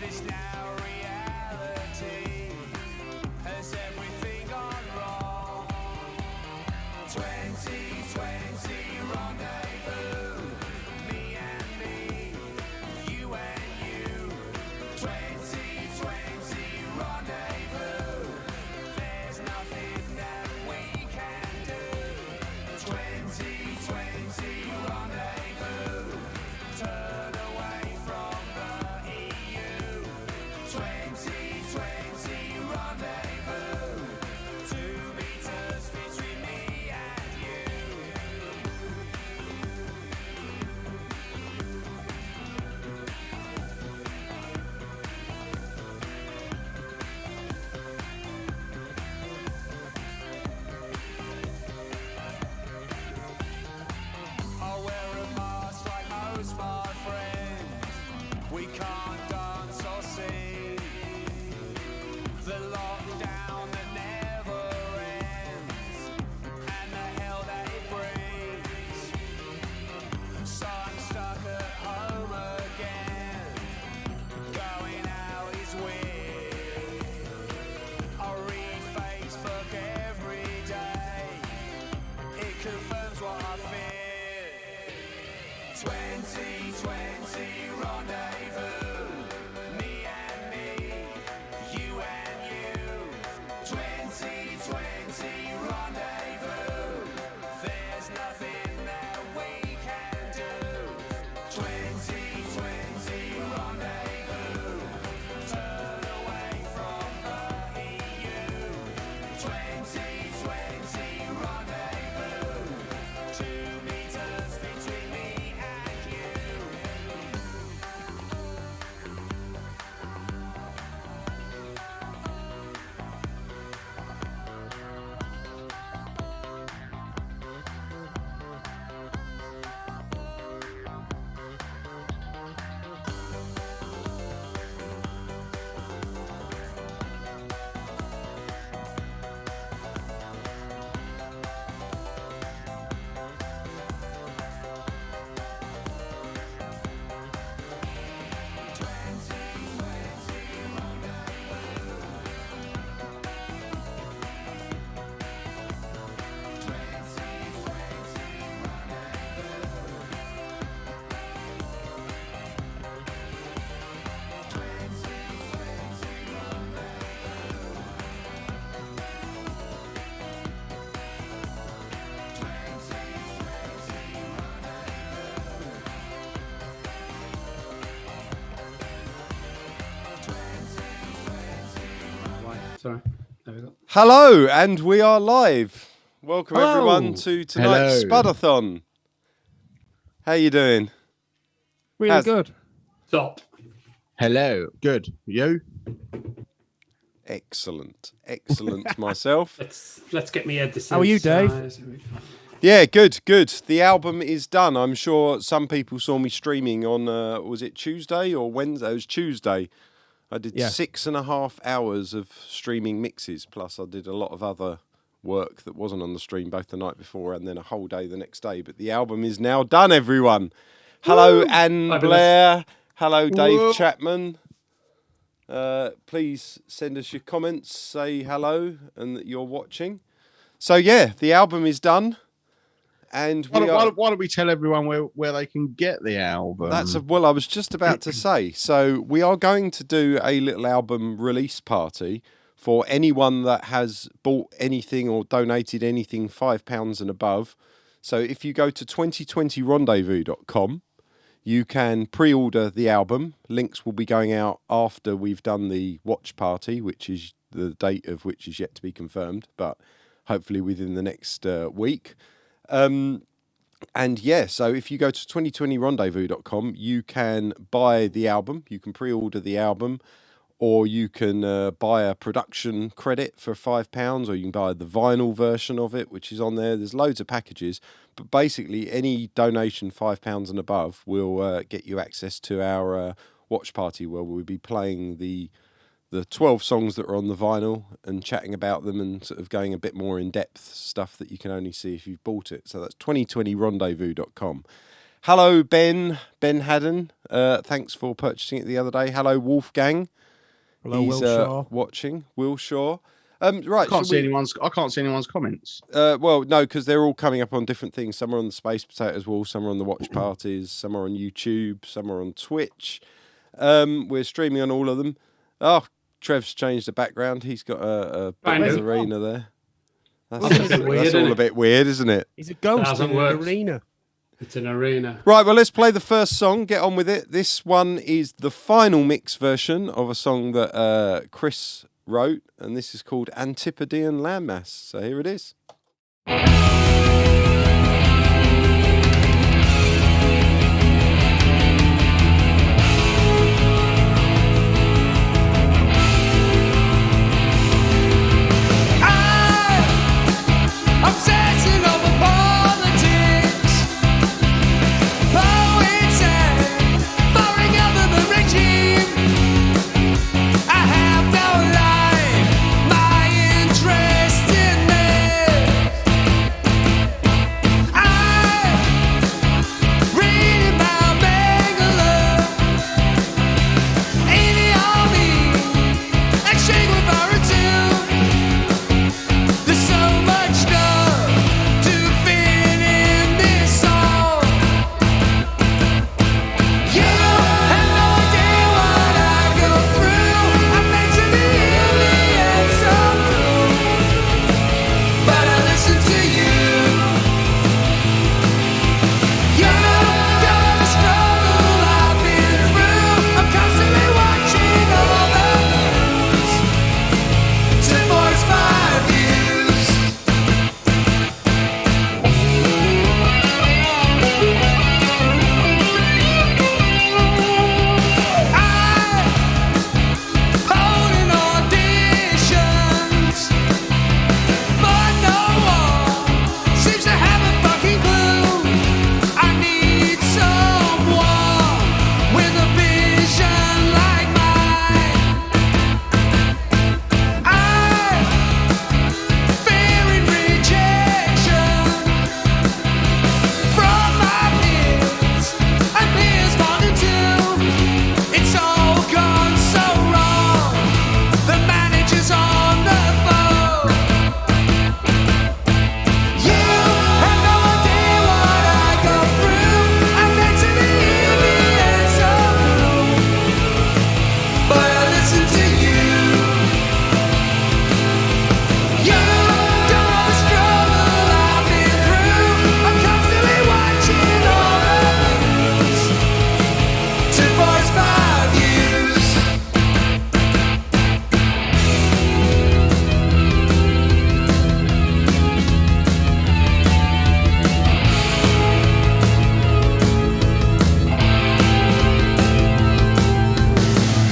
is now reality. Has everything gone wrong? 2020 rendezvous. Me and me, you and you. 2020 rendezvous. There's nothing that we can do. 2020 rendezvous. Turn away from the EU. 2020 rendezvous. 2 meters between me and you. I'll wear a mask like most my friends. We can't dance or sing. The lockdown that never ends, and the hell that it brings. So I'm stuck at home again. Going out is weird. I read Facebook every day. It confirms what I fear. 2020 rendezvous. Me and me, you and you. 2020 rendezvous. There's nothing that we can do. 2020 rendezvous. Turn away from the EU. 2020 rendezvous. 2 meters between me and you. Sorry. There we go. Hello, and we are live. Welcome Hello. everyone to tonight's Hello. Spudathon. How you doing? Really How's- good. Stop. Hello. Good. You? Excellent, excellent. Myself. Let's get me head this. How are you, Dave? Yeah, good, good. The album is done. I'm sure some people saw me streaming on. Was it Tuesday or Wednesday? It was Tuesday. I did Yeah. 6.5 hours of streaming mixes. Plus, I did a lot of other work that wasn't on the stream both the night before and then a whole day the next day. But the album is now done, everyone. Hello, Anne Fabulous. Blair. Hello, Dave Whoa. Chapman. Please send us your comments, say hello and that you're watching. So, yeah, the album is done. And Why we don't, are... why don't we tell everyone where they can get the album? Well, I was just about to say. So we are going to do a little album release party for anyone that has bought anything or donated anything £5 and above. So if you go to 2020rendezvous.com, you can pre-order the album. Links will be going out after we've done the watch party, which is the date of which is yet to be confirmed, but hopefully within the next week. And yeah, so if you go to 2020rendezvous.com, you can buy the album, you can pre-order the album, or you can buy a production credit for £5, or you can buy the vinyl version of it, which is on there. There's loads of packages, but basically any donation £5 and above will get you access to our watch party where we'll be playing the 12 songs that are on the vinyl and chatting about them and sort of going a bit more in depth stuff that you can only see if you've bought it. So that's 2020rendezvous.com. Hello, Ben Haddon. Thanks for purchasing it the other day. Hello, Wolfgang. Hello, He's Will Shaw. watching. Will Shaw. Right. I can't see anyone's comments. Well, no, because they're all coming up on different things. Some are on the Space Potatoes wall, some are on the watch parties, some are on YouTube, some are on Twitch. We're streaming on all of them. Oh, Trev's changed the background. He's got a Kind of. arena there. That's, That's a bit weird, that's all isn't a it? bit weird, isn't it? He's a ghost Thousand in an words. arena. It's an arena. Right, well, let's play the first song. Get on with it. This one is the final mix version of a song that Chris wrote, and this is called Antipodean Landmass. So here it is. Obsessing over politics, poets and foreign government regime. I have no life, my interest in this. I read about Bangalore in the army, exchange with Baratul. There's so much love to fit in this song. You have no idea what I go through. I'm meant to be in the end so cool, but I listen to you. You know the struggle I've been through. I'm constantly watching all the news to voice my views. I'm holding auditions, but no one seems to have a fucking clue. I need someone with a vision like mine. I'm fearing rejection from my peers and peers wanting to. It's all gone so wrong. The manager's on the phone. You have no idea what I go through. I'm meant to be in the end so blue, but I listen to you. You don't know the struggle I've been through. I'm constantly watching all the news to voice my views.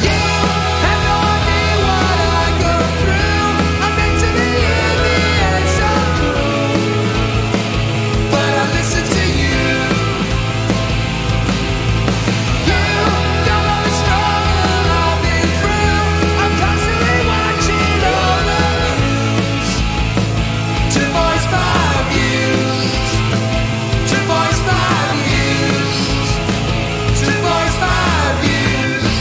You have no idea what I go through. I'm meant to be in the end so cool, but I listen to you. You don't know the struggle I've been through. I'm constantly watching all the news to voice my views. To voice my views. To voice my views.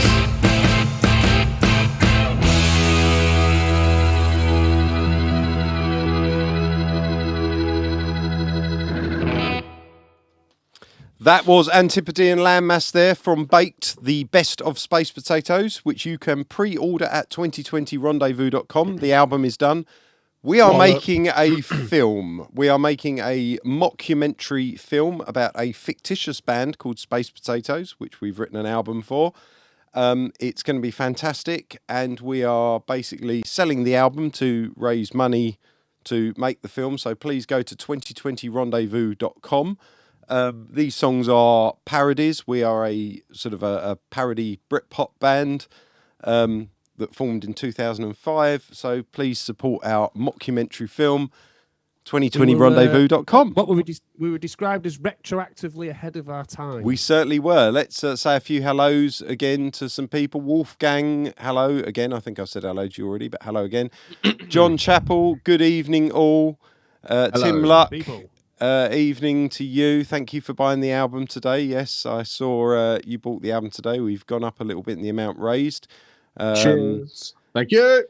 That was Antipodean Landmass there from Baked, the best of Space Potatoes, which you can pre-order at 2020rendezvous.com. The album is done. We are making a film. We are making a mockumentary film about a fictitious band called Space Potatoes, which we've written an album for. It's going to be fantastic, and we are basically selling the album to raise money to make the film. So please go to 2020rendezvous.com. These songs are parodies. We are a sort of a parody Britpop band that formed in 2005. So please support our mockumentary film, 2020rendezvous.com. What were we were described as retroactively ahead of our time. We certainly were. Let's say a few hellos again to some people. Wolfgang, hello again. I think I've said hello to you already, but hello again. John Chappell, good evening all. Tim Luck, people. Evening to you. Thank you for buying the album today. Yes, I saw you bought the album today. We've gone up a little bit in the amount raised. Cheers. Thank you.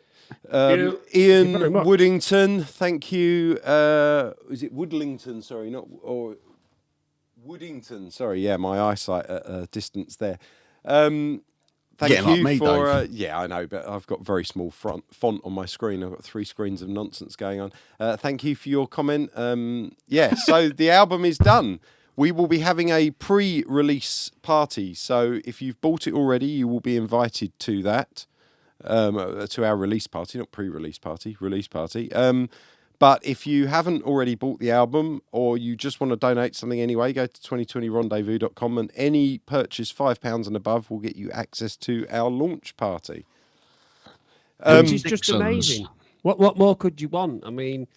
you. Ian very much. Woodington, thank you. Is it Woodlington? Sorry, not or Woodington. Sorry, yeah, my eyesight at a distance there. Thank Getting like you me, for. Dave. Yeah, I know, but I've got very small font on my screen. I've got 3 screens of nonsense going on. Thank you for your comment. Yeah, so the album is done. We will be having a pre-release party. So if you've bought it already, you will be invited to that. To our release party, not pre-release party, release party. But if you haven't already bought the album or you just want to donate something anyway, go to 2020rendezvous.com and any purchase £5 and above will get you access to our launch party. Which is just Dixons. amazing. What more could you want? I mean,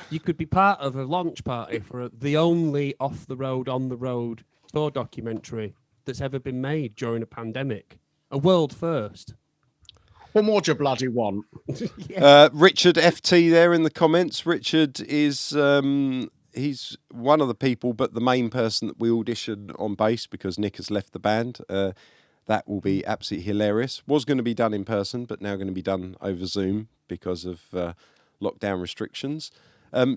you could be part of a launch party for the only off-the-road, on-the-road tour documentary that's ever been made during a pandemic. A world first. What more do you bloody want? Richard FT there in the comments. Richard is he's one of the people, but the main person that we auditioned on bass because Nick has left the band. That will be absolutely hilarious. Was going to be done in person, but now going to be done over Zoom because of lockdown restrictions.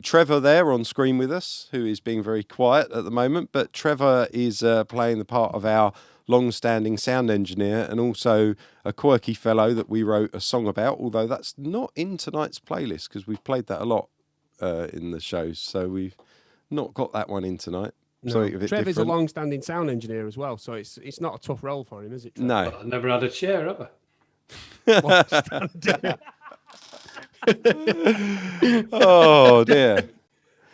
Trevor there on screen with us, who is being very quiet at the moment, but Trevor is playing the part of our long-standing sound engineer and also a quirky fellow that we wrote a song about, although that's not in tonight's playlist because we've played that a lot in the shows, so we've not got that one in tonight. Something a bit Trevor's different. a long-standing sound engineer as well, so it's not a tough role for him, is it, Trevor? No. Well, I never had a chair, have I? Oh dear.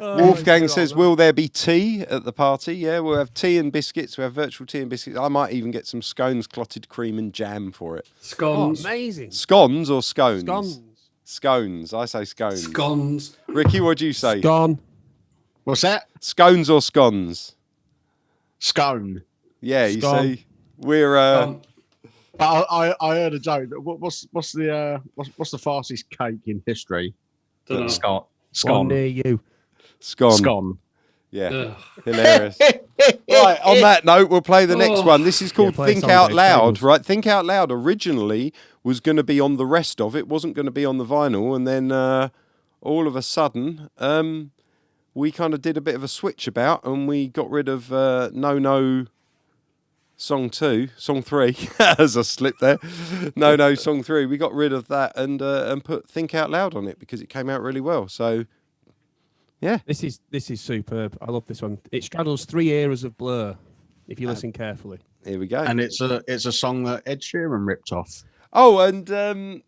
Wolfgang it's says, all will there be tea at the party? Yeah, we'll have tea and biscuits. We have virtual tea and biscuits. I might even get some scones, clotted cream and jam for it. Oh, Scones. amazing. Scones or scones? Scones. Scones. I say scones. Scones. Ricky, what do you say? Gone. What's that? Scones or scones? Scone. Yeah, you Scone. see, we're But I heard a joke. What's the fastest cake in history? Dunno. Scone. One Scone. near you. scone. Scone. Yeah, Ugh. hilarious. Right, on that note, we'll play the next Oh. one. This is called play a Think song, Out Dave. Loud, Famous. right? Think Out Loud originally was going to be on the rest of it, wasn't going to be on the vinyl, and then all of a sudden, we kind of did a bit of a switch about, and we got rid of No Song 3, as I slipped there. No Song 3. We got rid of that and put Think Out Loud on it because it came out really well. So, yeah. This is superb. I love this one. It straddles 3 eras of Blur, if you listen carefully. Here we go. And it's a song that Ed Sheeran ripped off. Oh, and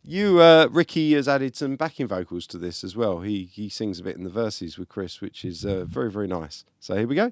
you, Ricky, has added some backing vocals to this as well. He sings a bit in the verses with Chris, which is very, very nice. So here we go.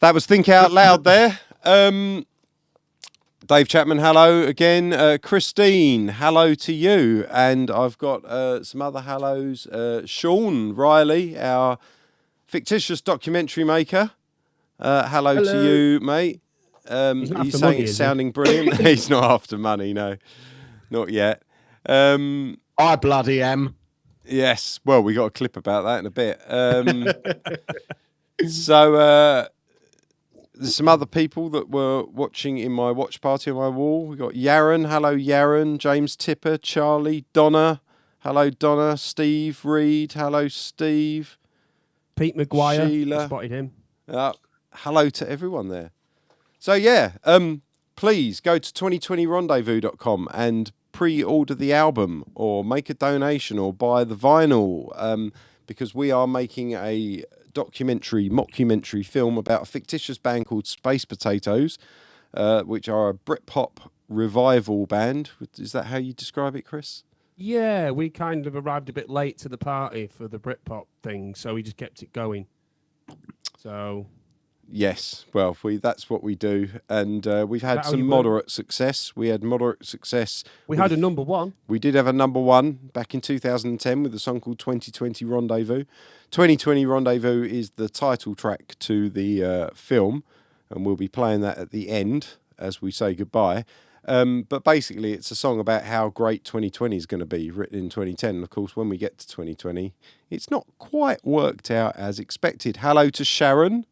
That was Think Out Loud there. Dave Chapman, hello again. Christine, hello to you. And I've got some other hellos. Sean Riley, our fictitious documentary maker. Hello to you, mate. He's not He's after saying money, it's is he? sounding brilliant. He's not after money, no. Not yet. I bloody am. Yes, well, we got a clip about that in a bit. So there's some other people that were watching in my watch party on my wall. We got Yaron, hello Yaron, James Tipper, Charlie, Donna, hello Donna, Steve Reed, hello Steve, Pete Maguire, Sheila. I spotted him. Hello to everyone there. So yeah, please go to 2020rendezvous.com and pre-order the album or make a donation or buy the vinyl because we are making a mockumentary film about a fictitious band called Space Potatoes, which are a Britpop revival band. Is that how you describe it, Chris? Yeah, we kind of arrived a bit late to the party for the Britpop thing, so we just kept it going. So Yes, well, that's what we do, and we've had how some you moderate success. We had moderate success. we had a number one. We did have a number one back in 2010 with a song called 2020 Rendezvous. 2020 Rendezvous is the title track to the film, and we'll be playing that at the end as we say goodbye. But basically, it's a song about how great 2020 is going to be, written in 2010. And of course, when we get to 2020, it's not quite worked out as expected. Hello to Sharon.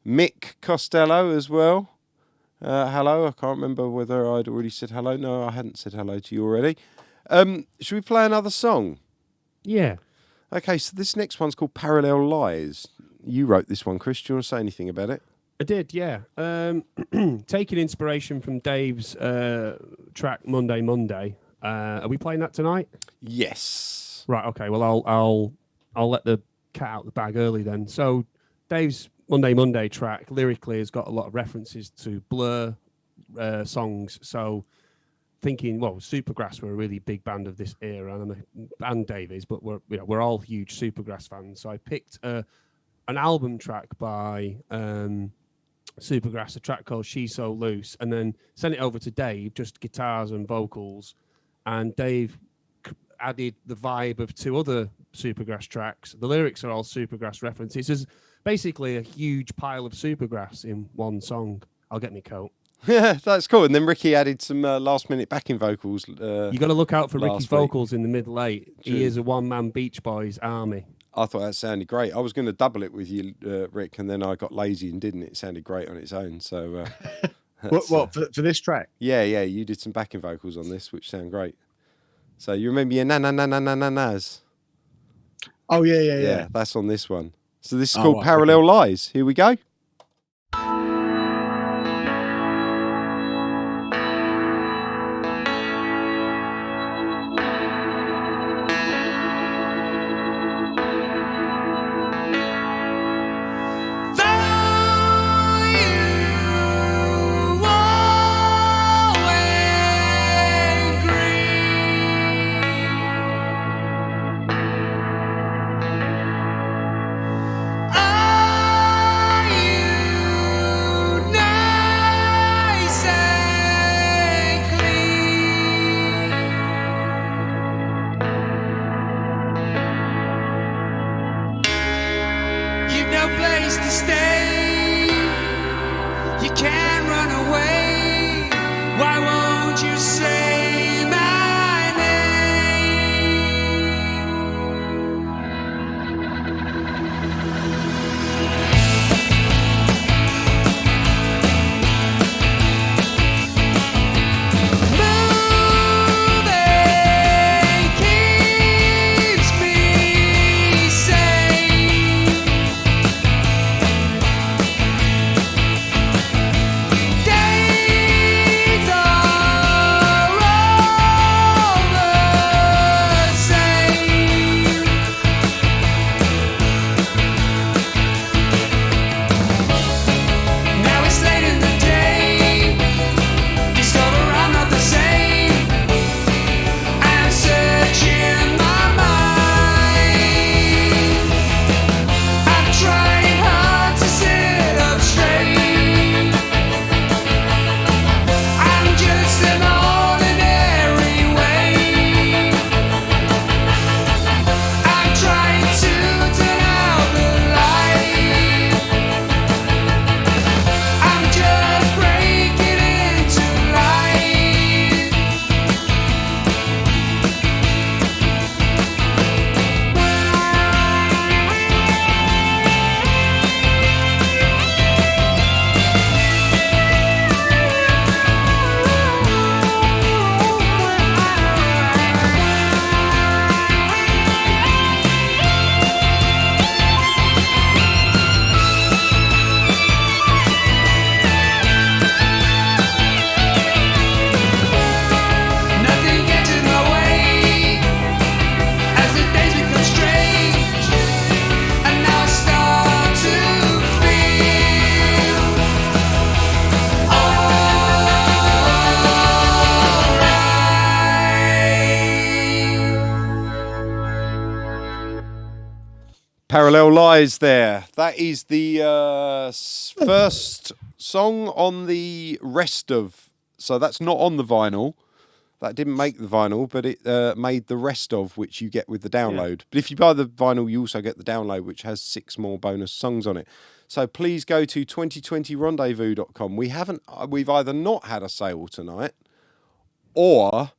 Mick Costello as well. Hello. I can't remember whether I'd already said hello. No, I hadn't said hello to you already. Should we play another song? Yeah. Okay, so this next one's called Parallel Lies. You wrote this one, Chris. Do you want to say anything about it? I did, yeah. Taking inspiration from Dave's track Monday. Are we playing that tonight? Yes. Right. Okay. Well, I'll let the cat out the bag early then. So Dave's Monday track lyrically has got a lot of references to Blur songs. So thinking, well, Supergrass were a really big band of this era, and Dave is, but we're all huge Supergrass fans. So I picked an album track by Supergrass, a track called She's So Loose, and then sent it over to Dave, just guitars and vocals, and Dave added the vibe of two other Supergrass tracks. The lyrics are all Supergrass references. There's basically a huge pile of Supergrass in one song. I'll get me coat. Yeah, that's cool. And then Ricky added some last-minute backing vocals. You got to look out for last Ricky's week. vocals in the mid-late. True. He is a one-man Beach Boys army. I thought that sounded great. I was going to double it with you, Rick, and then I got lazy and didn't. It sounded great on its own. So, What for this track? Yeah, you did some backing vocals on this, which sound great. So you remember your na-na-na-na-na-na-nas? Oh yeah. Yeah, that's on this one. So this is Oh, called right, Parallel Lies. Here we go. Days are Parallel Lies there. That is the first song on the rest of. So that's not on the vinyl. That didn't make the vinyl, but it made the rest of, which you get with the download. But if you buy the vinyl, you also get the download, which has 6 more bonus songs on it. So please go to 2020rendezvous.com. We've either not had a sale tonight, or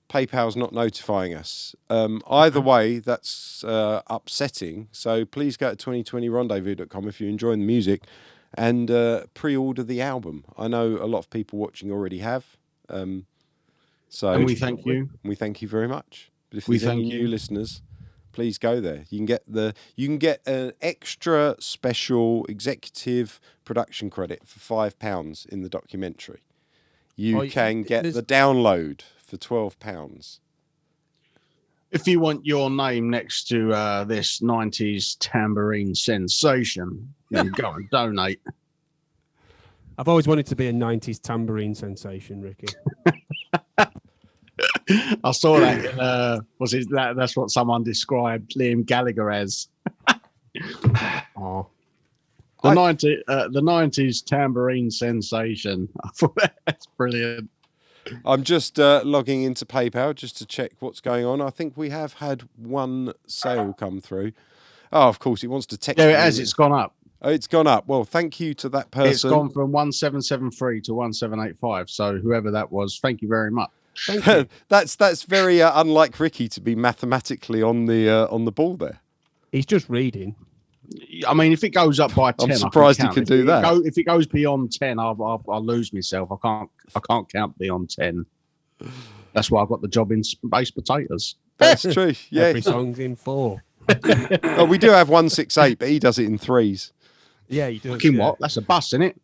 PayPal's not notifying us. Either way, that's upsetting. So please go to 2020rendezvous.com if you're enjoying the music, and pre-order the album. I know a lot of people watching already have. And we thank you. We thank you very much. But if We there's any thank new you. listeners, please go there. You can get an extra special executive production credit for £5 in the documentary. You can get the download for £12. If you want your name next to this 90s tambourine sensation, then go and donate. I've always wanted to be a 90s tambourine sensation, Ricky. I saw that in, that's what someone described Liam Gallagher as. Oh, The 90s tambourine sensation. I thought that's brilliant. I'm just logging into PayPal just to check what's going on. I think we have had one sale come through. Oh, of course, it wants to text Yeah, me. it has. It's gone up. Oh, it's gone up. Well, thank you to that person. It's gone from 1773 to 1785. So whoever that was, thank you very much. thank you. That's very unlike Ricky to be mathematically on the ball there. He's just reading. I mean, if it goes up by 10, I'm surprised he I can could count. do that. If it goes beyond 10, I'll lose myself. I can't count beyond 10. That's why I got the job in baked potatoes. That's true. Yeah. Every song's in 4. Oh, we do have 168, but he does it in 3s. Yeah, he does. Fucking yeah. what? That's a bus, isn't it?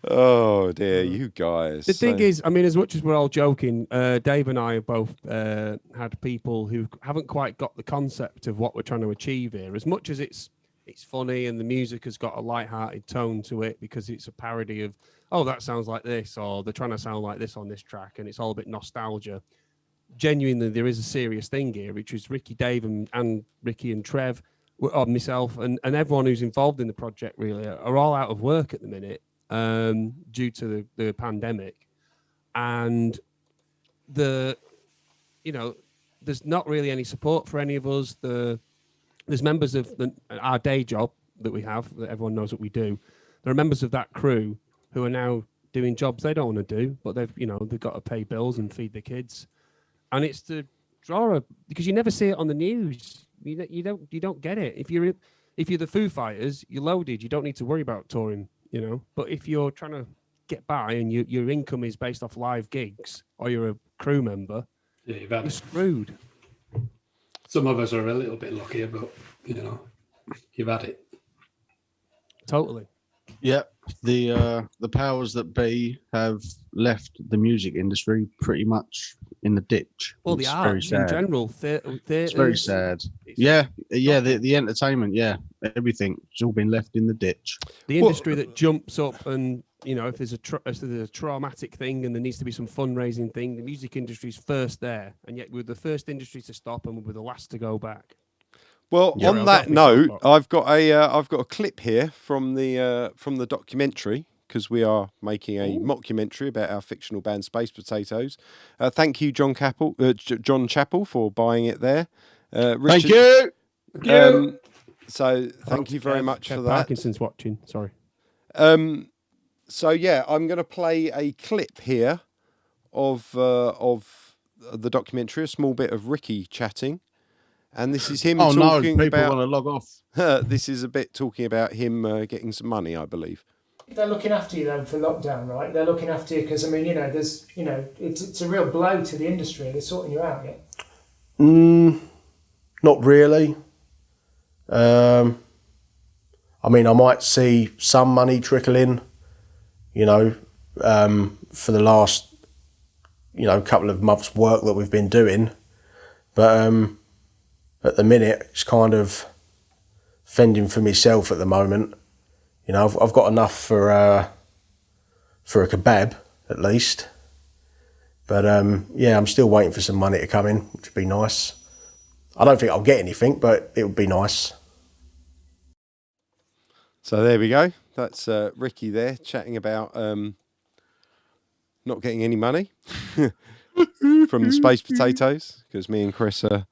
Oh dear, you guys. The thing is, I mean, as much as we're all joking, Dave and I have both had people who haven't quite got the concept of what we're trying to achieve here. As much as it's funny and the music has got a light-hearted tone to it because it's a parody of, oh, that sounds like this, or they're trying to sound like this on this track, and it's all a bit nostalgia. Genuinely, there is a serious thing here, which is Ricky, Dave, and Ricky and Trev, or myself, and everyone who's involved in the project really are all out of work at the minute. Due to the pandemic, and there's not really any support for any of us. There's members of our day job that we have, that everyone knows what we do. There are members of that crew who are now doing jobs they don't want to do, but they've got to pay bills and feed the kids, and it's the draw because you never see it on the news. You don't get it. If you're the Foo Fighters, you're loaded. You don't need to worry about touring. But if you're trying to get by and your income is based off live gigs, or you're a crew member, you're screwed. Some of us are a little bit luckier, but you've had it. Totally. Yeah, the powers that be have left the music industry pretty much in the ditch. Well, It's the very arts in sad. general. It's very sad. The entertainment, everything, it's all been left in the ditch. The industry that jumps up and, if there's a traumatic thing and there needs to be some fundraising thing, the music industry's first there. And yet we're the first industry to stop and we're the last to go back. Well, Yeah, on I'll that definitely note, talk about I've got a clip here from the documentary, because we are making a mockumentary about our fictional band Space Potatoes. Thank you, John Chappell, for buying it there. Richard, Thank you. So thank you very much for that. Parkinson's watching. Sorry. So yeah, I'm going to play a clip here of the documentary, a small bit of Ricky chatting. And this is him talking people about... want to log off. This is a bit talking about him getting some money, I believe. They're looking after you then for lockdown, right? They're looking after you because, there's, it's a real blow to the industry. They're sorting you out, yeah? Not really. I might see some money trickle in, for the last, couple of months' work that we've been doing. But at the minute, it's kind of fending for myself at the moment. I've got enough for a kebab, at least. But, I'm still waiting for some money to come in, which would be nice. I don't think I'll get anything, but it would be nice. So there we go. That's Ricky there chatting about not getting any money from the Space Potatoes, because me and Chris are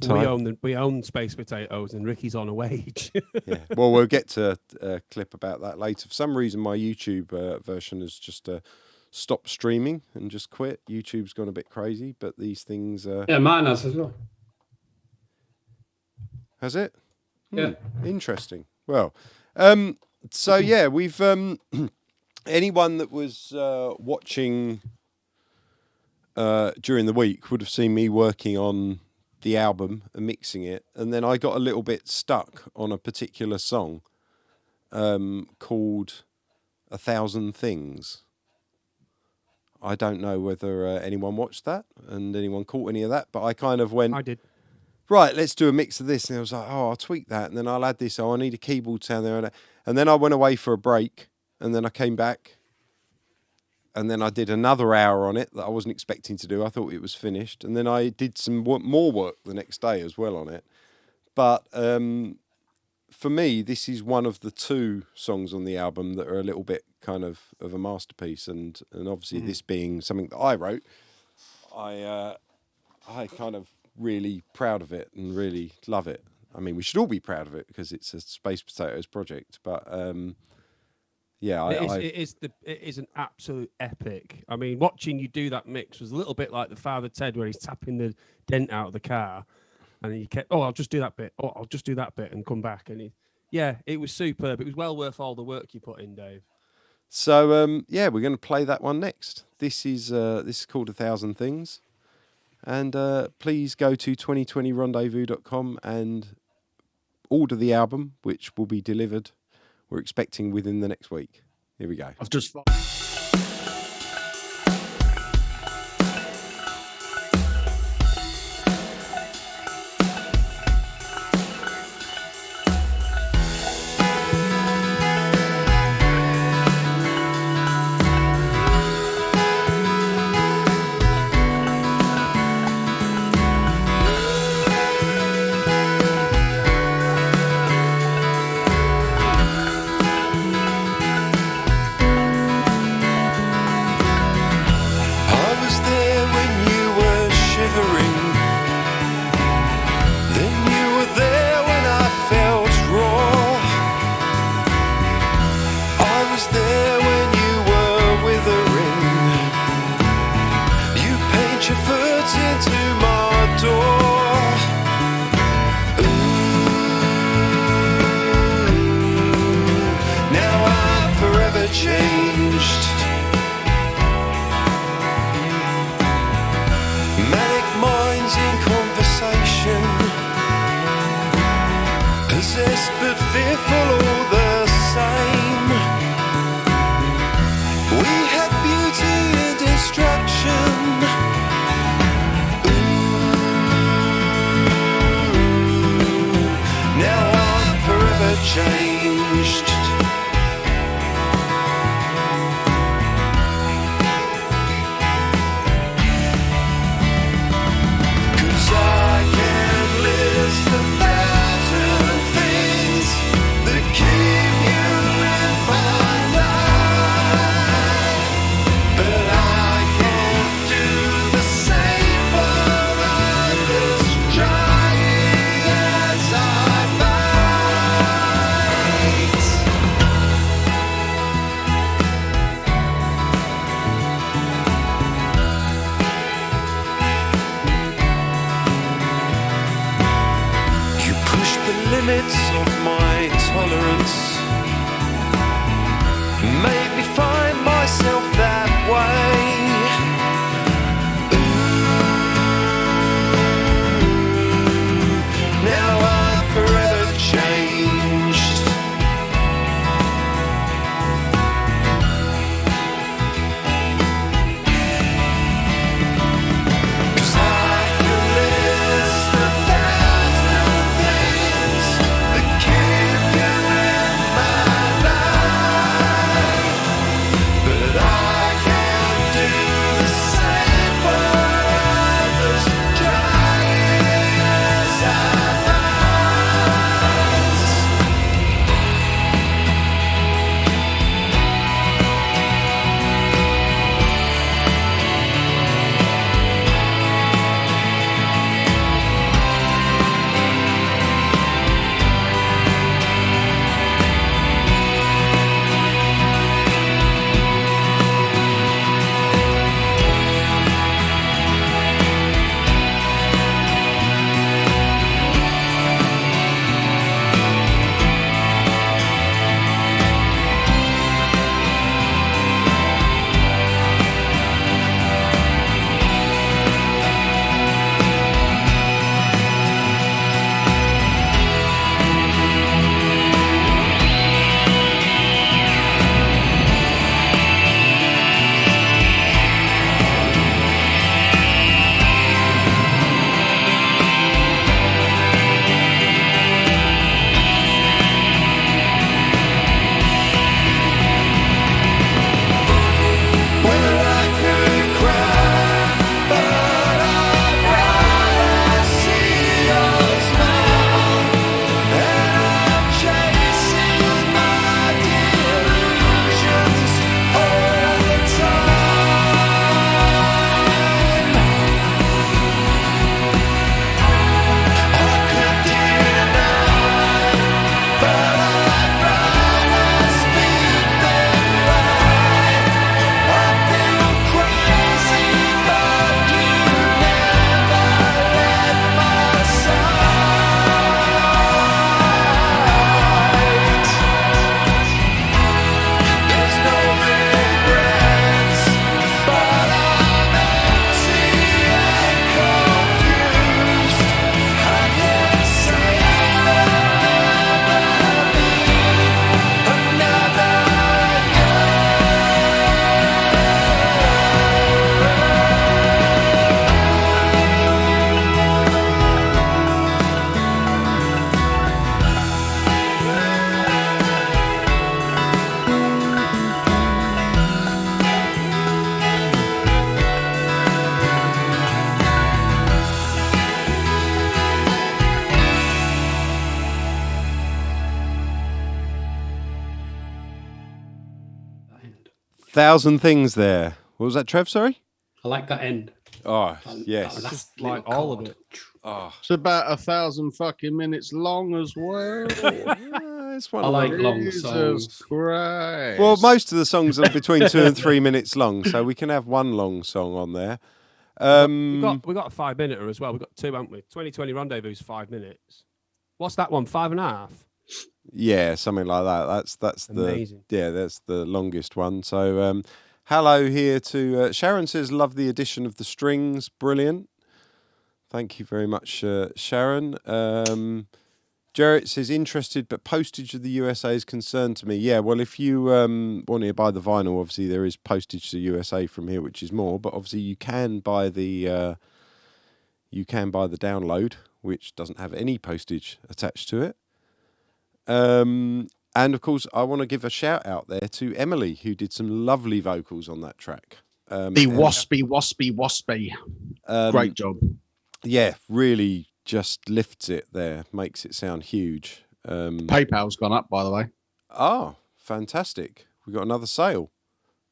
tight. We own Space Potatoes, and Ricky's on a wage. Yeah. Well, we'll get to a clip about that later. For some reason, my YouTube version has just stopped streaming and just quit. YouTube's gone a bit crazy, but these things... Yeah, mine has as well. Has it? Yeah. Interesting. Well, so yeah, we've... anyone that was watching during the week would have seen me working on the album and mixing it, and then I got a little bit stuck on a particular song called 1,000 Things. I don't know whether anyone watched that and anyone caught any of that, but I kind of went, I did. Right, let's do a mix of this. And I was like, oh, I'll tweak that, and then I'll add this. Oh, I need a keyboard sound there. And then I went away for a break, and then I came back, and then I did another hour on it that I wasn't expecting to do. I thought it was finished. And then I did some more work the next day as well on it. But for me, this is one of the 2 songs on the album that are a little bit kind of a masterpiece. And obviously this being something that I wrote, I kind of really proud of it and really love it. I mean, we should all be proud of it because it's a Space Potatoes project. But... yeah, it is an absolute epic. I mean, watching you do that mix was a little bit like the Father Ted, where he's tapping the dent out of the car, and he kept, I'll just do that bit, I'll just do that bit, and come back, and it was superb. It was well worth all the work you put in, Dave. So yeah, we're going to play that one next. This is called 1,000 Things, and please go to 2020rendezvous.com and order the album, which will be delivered. We're expecting within the next week. Here we go. I've just... 1,000 things there. What was that, Trev? Sorry. I like that end. Oh, That yes. last like little all of chord. it. Oh, It's about 1,000 fucking minutes long as well. it's one I of like them. long Jesus songs. Christ. Well, most of the songs are between 2 and 3 minutes long, so we can have one long song on there. We got a 5 minute as well. We got two, haven't we? 2020 Rendezvous is 5 minutes. What's that one? 5.5. Yeah, something like that. That's Amazing. that's the longest one. So hello here to Sharon says love the addition of the strings, brilliant. Thank you very much, Sharon. Jarrett says interested, but postage of the USA is concerned to me. Yeah, well, if you want to buy the vinyl, obviously there is postage to USA from here, which is more. But obviously you can buy the download, which doesn't have any postage attached to it. And of course, I want to give a shout out there to Emily, who did some lovely vocals on that track. The waspy. Great job. Yeah, really just lifts it there, makes it sound huge. PayPal's gone up, by the way. Oh, fantastic. We got another sale.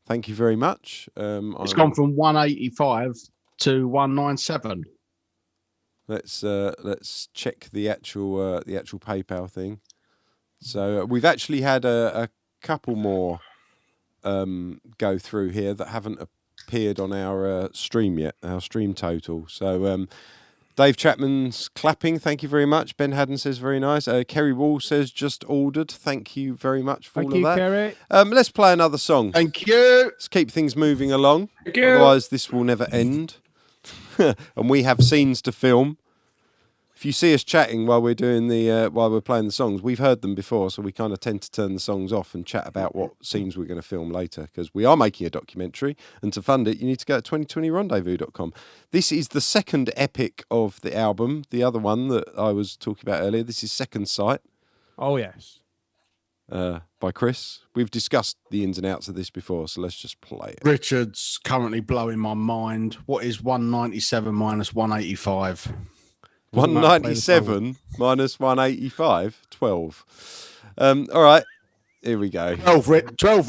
Thank you very much. It's gone from 185 to 197. Let's check the actual PayPal thing. So we've actually had a couple more go through here that haven't appeared on our stream yet, our stream total. So Dave Chapman's clapping, thank you very much. Ben Haddon says very nice. Kerry Wall says just ordered. Thank you very much for all of that. Kerry. Let's play another song. Thank you. Let's keep things moving along. Thank you. Otherwise, this will never end. And we have scenes to film. If you see us chatting while we're doing while we're playing the songs, we've heard them before, so we kind of tend to turn the songs off and chat about what scenes we're going to film later, because we are making a documentary, and to fund it, you need to go to 2020rendezvous.com. This is the second epic of the album. The other one that I was talking about earlier, this is Second Sight. Oh, yes. By Chris. We've discussed the ins and outs of this before, so let's just play it. Richard's currently blowing my mind. What is 197 minus 185? 197 minus 185, 12. All right, here we go. 12,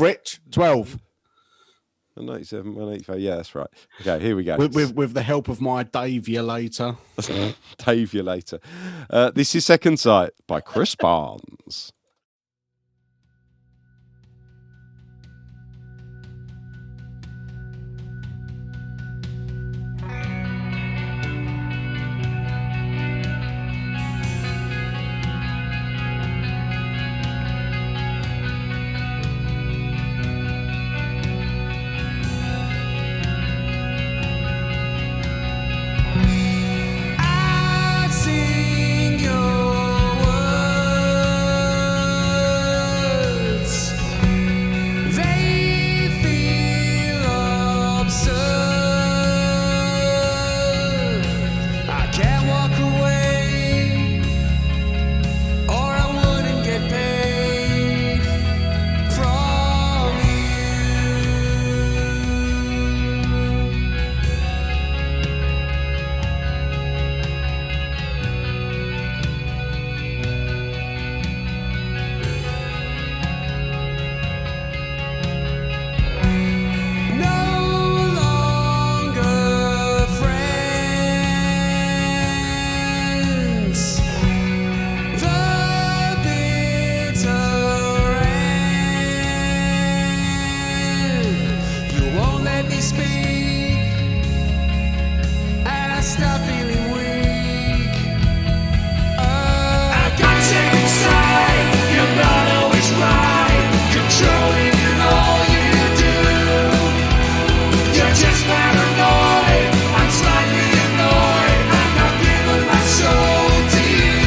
Rich. 12. 197, 185, yeah, that's right. Okay, here we go. With the help of my Daviulator. Dave you later. This is Second Sight by Chris Barnes. I sing your words. They feel absurd. I can't walk away, or I wouldn't get paid from no longer friends. The bitter end. You won't let me speak, and I stop feeling weak. I got second sight. You're not always right. Controlling in all you do. You're just paranoid. I'm slightly annoyed. I'm not giving my soul to you.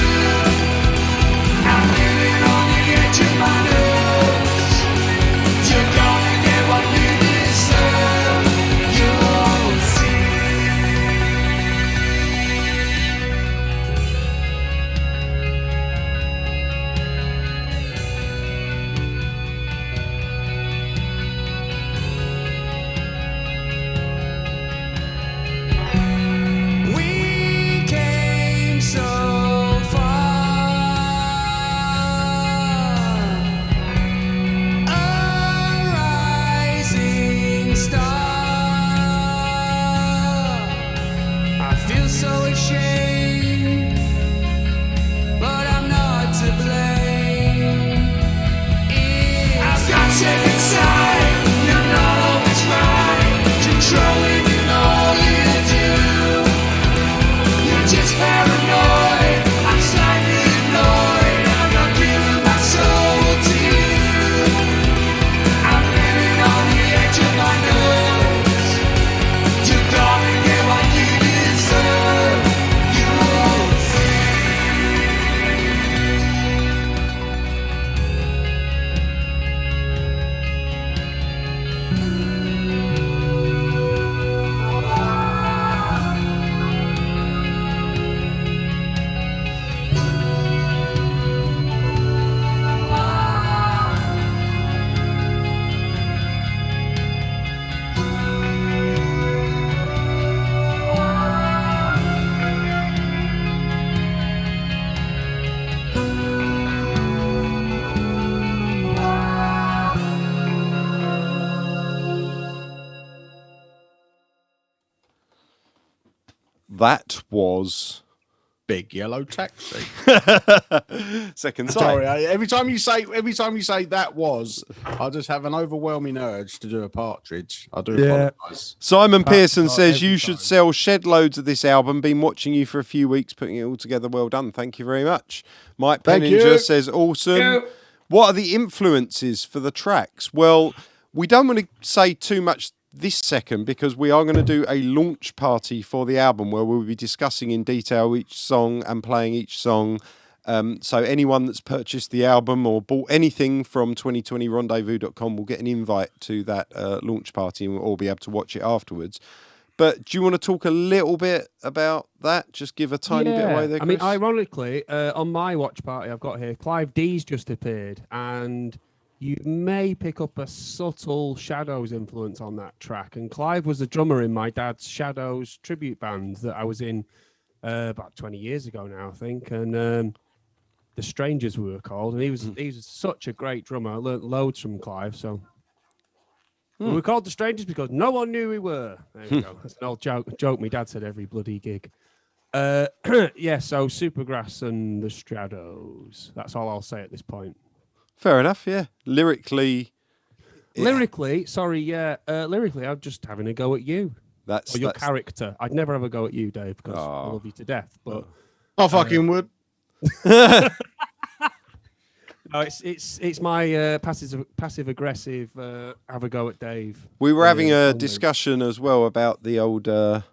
I'm living on the edge of my nose. You're gonna get what you deserve. You'll see. I feel so ashamed, but I'm not to blame. I've got it inside, you're not always right, controlling in all you do. You're just paranoid, I'm slightly annoyed, I'm not giving my soul to you. I'm living on the edge of my nose. You gotta get what you deserve. You won't That was Big Yellow Taxi. Second sight. Sorry, every time you say that was, I just have an overwhelming urge to do a partridge. I do apologise. Simon Pearson not says every you should time. sell shed loads of this album. Been watching you for a few weeks, putting it all together. Well done. Thank you very much. Mike Thank Penninger you. says awesome. you. What are the influences for the tracks? Well, we don't want to say too much this second because we are going to do a launch party for the album where we'll be discussing in detail each song and playing each song. So anyone that's purchased the album or bought anything from 2020rendezvous.com will get an invite to that launch party and we'll all be able to watch it afterwards. But do you want to talk a little bit about that? Just give a tiny bit away there, I mean, Chris? ironically, on my watch party I've got here, Clive D's just appeared, and you may pick up a subtle Shadows influence on that track. And Clive was the drummer in my dad's Shadows tribute band that I was in about 20 years ago now, I think. And The Strangers we were called. And he was such a great drummer. I learnt loads from Clive. So we were called The Strangers because no one knew we were. There you go. That's an old joke my dad said every bloody gig. So Supergrass and The Shadows. That's all I'll say at this point. Fair enough, yeah. Lyrically, Lyrically, I'm just having a go at you. that's Or your character. I'd never have a go at you, Dave, because I love you to death. But I fucking would. no, it's my passive aggressive have a go at Dave. We were having a only. discussion as well about the old Ebo.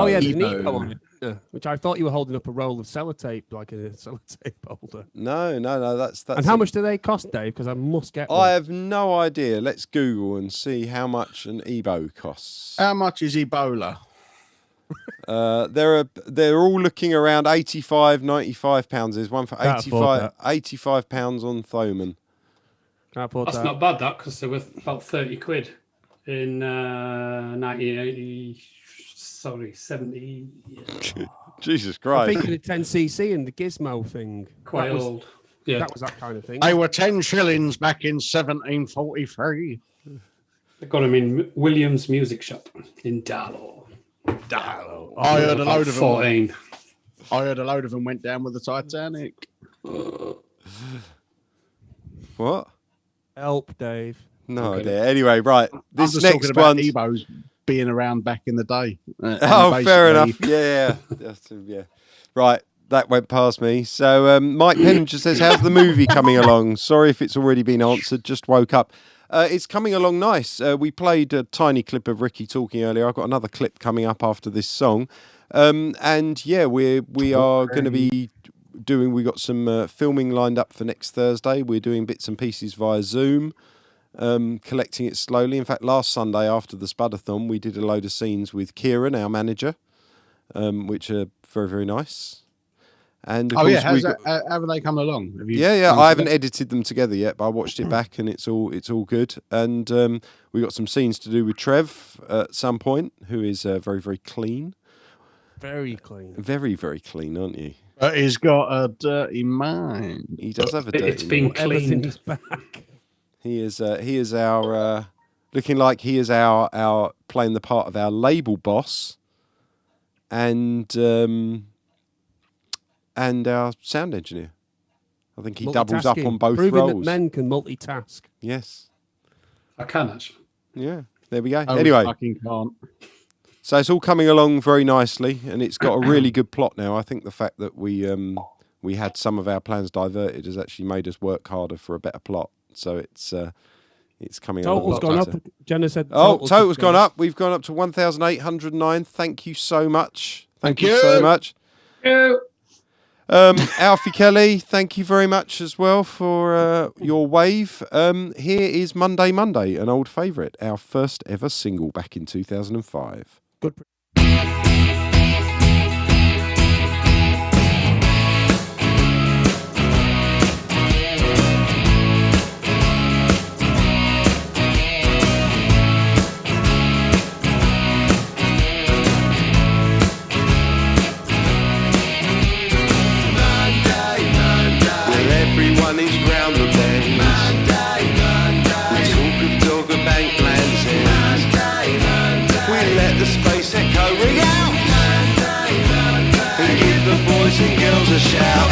Oh yeah, the Ebo. Nebo on it, which I thought you were holding up a roll of sellotape, like a sellotape holder. No, that's. And how much do they cost, Dave? Because I must get one. I have no idea. Let's Google and see how much an Ebo costs. How much is Ebola? They're all looking around 85, 95 pounds. There's one for Can't afford £85 on Thoman. Can I afford That's that? not bad, that, because they were about 30 quid in 1980. Sorry, 70. Jesus I'm Christ. thinking of 10cc and the Gizmo thing. Quite That was- old. Yeah, That was that kind of thing. They were 10 shillings back in 1743. they got them in Williams Music Shop in Darlow. I heard a load of them. 14. I heard a load of them went down with the Titanic. What? Help, Dave. No Okay. idea. Anyway, right. I'm This just talking next about one. Ebos being around back in the day. Oh, fair enough. Basically, Yeah. Yeah. Right. That went past me. So Mike Penninger says, how's the movie coming along? Sorry if it's already been answered. Just woke up. It's coming along nice. We played a tiny clip of Ricky talking earlier. I've got another clip coming up after this song. And yeah, we are going to be doing, we got some filming lined up for next Thursday. We're doing bits and pieces via Zoom, collecting it slowly. In fact, last Sunday after the Spudathon, we did a load of scenes with Kieran, our manager, which are very, very nice. And of course, how have they come along? Have you yeah. gone I to haven't them? edited them together yet, but I watched it back, and it's all good. And we got some scenes to do with Trev at some point, who is very, very clean, Very clean. very, very clean, aren't you? But he's got a dirty mind. He does have a dirty. It's been mind. Whatever's in cleaned. his back. He is our looking like he is our playing the part of our label boss. and our sound engineer. I think he doubles up on both Proving roles. that men can multitask. Yes. I can actually. Yeah. There we go. I Anyway, fucking can't. so it's all coming along very nicely, and it's got a really good plot now. I think the fact that we had some of our plans diverted has actually made us work harder for a better plot. So it's coming along. Total's a lot gone better. up. Jenna said. Total's gone up. We've gone up to 1,809. Thank you so much. Thank you you. so much. Ew. Alfie Kelly, thank you very much as well for your wave. Here is Monday, an old favourite, our first ever single back in 2005. Good. Everyone is ground the bend. We talk of dog and bank lands ends. We let the space echo ring out and give the boys and girls a shout.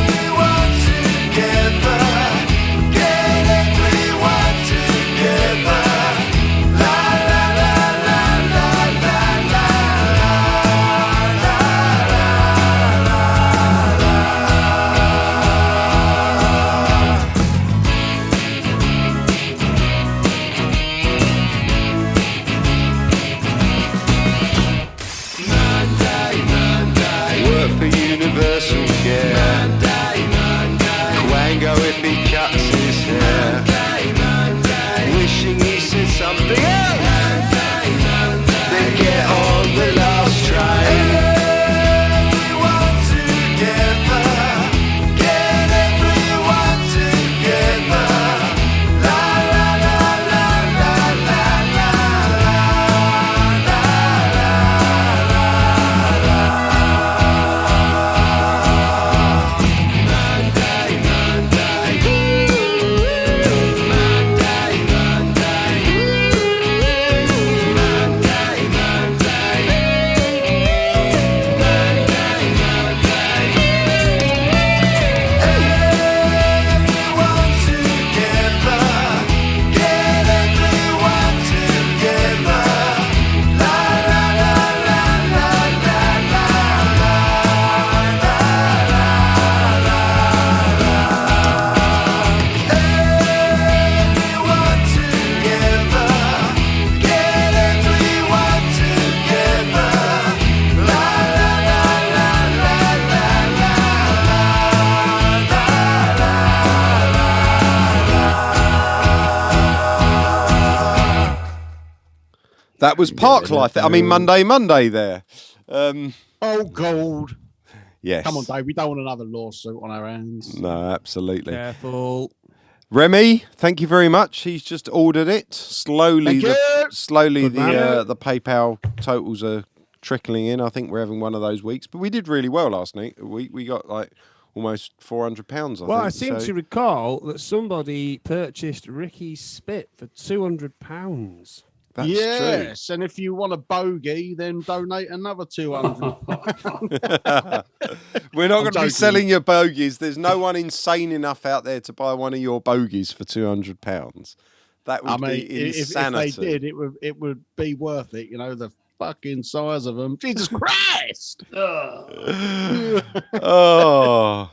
Everyone together, get everyone together. La la la la la la la la la la. Work for universal care. Quango if he cuts his hair. Wishing he said something else. Then get on the last train. Everyone together. Get everyone together. La la la la la la la la Everyone together, get everyone together. La la la la la la la la la la. Everyone together, get everyone together. La la la la la la la That was Park Life. I mean, Monday there. Oh, gold. Yes. Come on, Dave. We don't want another lawsuit on our hands. No, absolutely. Careful. Remy, thank you very much. He's just ordered it. Slowly, Thank you. Good man. the PayPal totals are trickling in. I think we're having one of those weeks, but we did really well last night. We got like almost £400. Well, I think. seem So- to recall that somebody purchased Ricky's spit for £200. That's yes, and if you want a bogey, then donate another 200. true. We're not going to be joking. selling your bogies. There's no one insane enough out there to buy one of your bogies for £200. That would I mean, be if insanity. they did, it would be worth it. You know, the fucking size of them. Jesus Christ! Oh.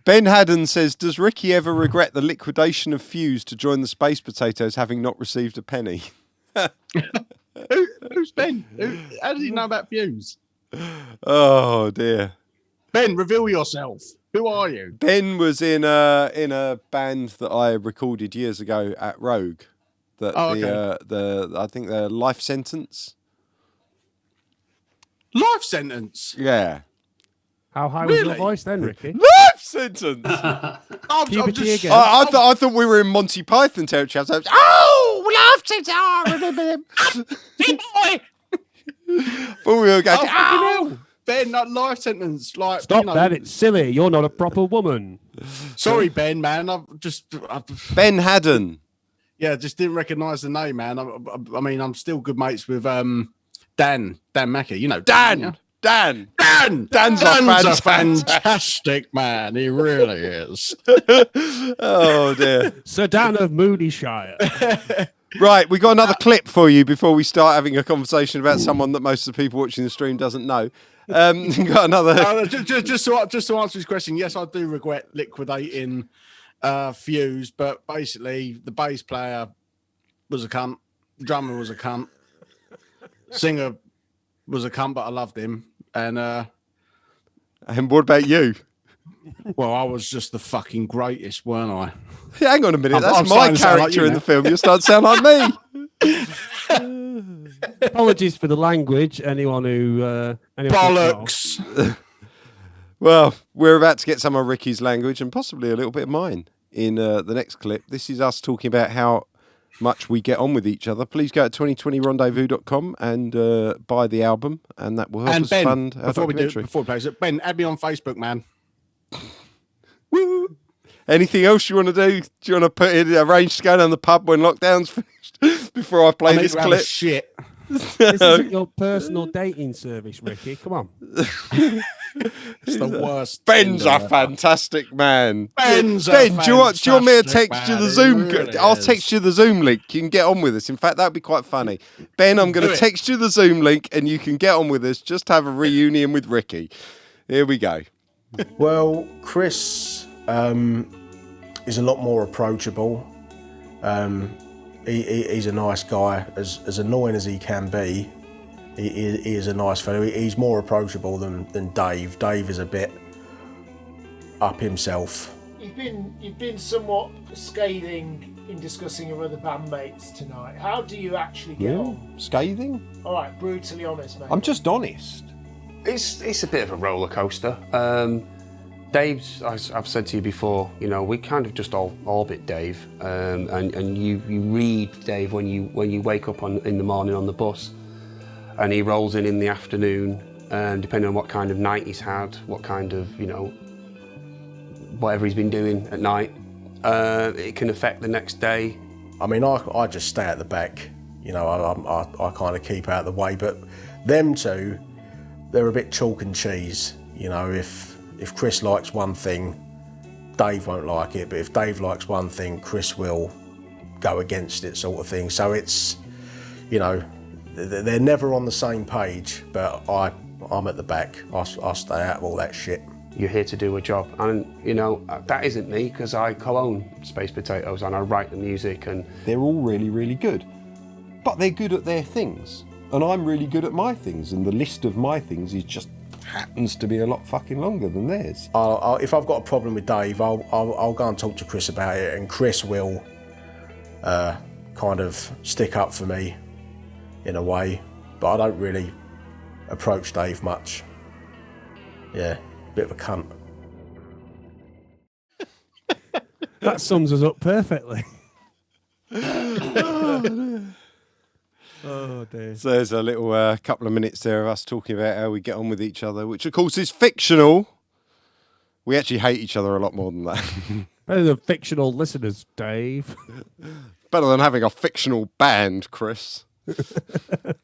Ben Haddon says, does Ricky ever regret the liquidation of Fuse to join the Space Potatoes having not received a penny? Who's Ben? How does he know about Fuse? Oh, dear. Ben, reveal yourself. Who are you? Ben was in a band that I recorded years ago at Rogue. That I think the Life Sentence. Life sentence. Yeah. How high was your Really? voice then, Ricky? Life Sentence. I'm Puberty just, again. I thought we were in Monty Python territory. I was like, oh, Life Sentence. Oh, I remember them. Thought we were going, oh, Ben, that life sentence. Like, Stop you know, that. It's silly. You're not a proper woman. Sorry, Ben, man. I Ben Haddon. just didn't recognise the name, man. I mean, I'm still good mates with Dan Mackey, you know Dan. Dan's a fantastic man. He really is. Oh dear. Sir Dan of Moodyshire. Right, we got another clip for you before we start having a conversation about someone that most of the people watching the stream doesn't know. Got another. Just to answer his question, yes, I do regret liquidating Fuse, but basically the bass player was a cunt, drummer was a cunt, singer was a cunt, but I loved him. And what about you? well, I was just the fucking greatest, weren't I? Yeah, hang on a minute. I'm That's my starting to sound like character you in now. the film. You're starting to sound like me. Apologies for the language. Anyone who Bollocks. Well, we're about to get some of Ricky's language and possibly a little bit of mine in the next clip. This is us talking about how much we get on with each other. Please go to 2020rendezvous.com and buy the album, and that will help us fund our documentary. Before we play it, Ben, add me on Facebook, man. Woo! Anything else you want to do? Do you want to arrange to go down the pub when lockdown's finished before I play this clip? Shit. This isn't your personal dating service, Ricky. Come on. It's the worst. Ben's thing a ever. fantastic man. Ben's a Ben, do you want me to fantastic text you man. the He Zoom? really I'll is. text you the Zoom link. You can get on with us. In fact, that'd be quite funny. Ben, I'm going Do to it. text you the Zoom link, and you can get on with us. Just have a reunion with Ricky. Here we go. Well, Chris is a lot more approachable. He's a nice guy, as annoying as he can be. He is a nice fellow. He's more approachable than Dave. Dave is a bit up himself. You've been somewhat scathing in discussing your other bandmates tonight. How do you actually get on? Scathing? All right, brutally honest, mate. I'm just honest. It's a bit of a roller coaster. Dave's, as I've said to you before, you know, we kind of just all orbit Dave, and you read Dave when you wake up in the morning on the bus, and he rolls in the afternoon, and depending on what kind of night he's had, what kind of, you know, whatever he's been doing at night, it can affect the next day. I mean, I just stay at the back. You know, I kind of keep out of the way. But them two, they're a bit chalk and cheese. You know, if Chris likes one thing, Dave won't like it. But if Dave likes one thing, Chris will go against it, sort of thing. So it's, you know, they're never on the same page. But I'm at the back. I stay out of all that shit. You're here to do a job, and you know that isn't me, because I co-own Space Potatoes and I write the music, and They're all really, really good. But they're good at their things. And I'm really good at my things. And the list of my things is just happens to be a lot fucking longer than theirs. If I've got a problem with Dave, I'll go and talk to Chris about it, and Chris will kind of stick up for me in a way. But I don't really approach Dave much. Yeah, bit of a cunt. That sums us up perfectly. Oh dear. So there's a little couple of minutes there of us talking about how we get on with each other, which of course is fictional. We actually hate each other a lot more than that. Better than fictional listeners, Dave. Better than having a fictional band, Chris. It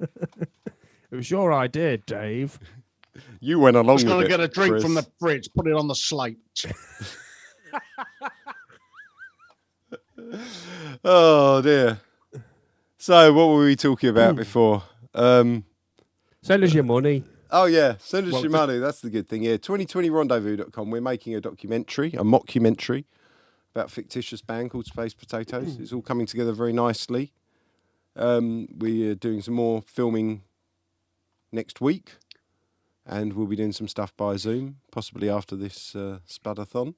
was your idea, Dave. You went along Just with gonna it, get a drink Chris. from the fridge, put it on the slate. Oh dear. So what were we talking about before? Send us your money. Oh yeah, send us Well, your money. That's the good thing. Yeah, 2020rendezvous.com. We're making a documentary, a mockumentary about a fictitious band called Space Potatoes. It's all coming together very nicely. We are doing some more filming next week, and we'll be doing some stuff by Zoom, possibly after this Spudathon.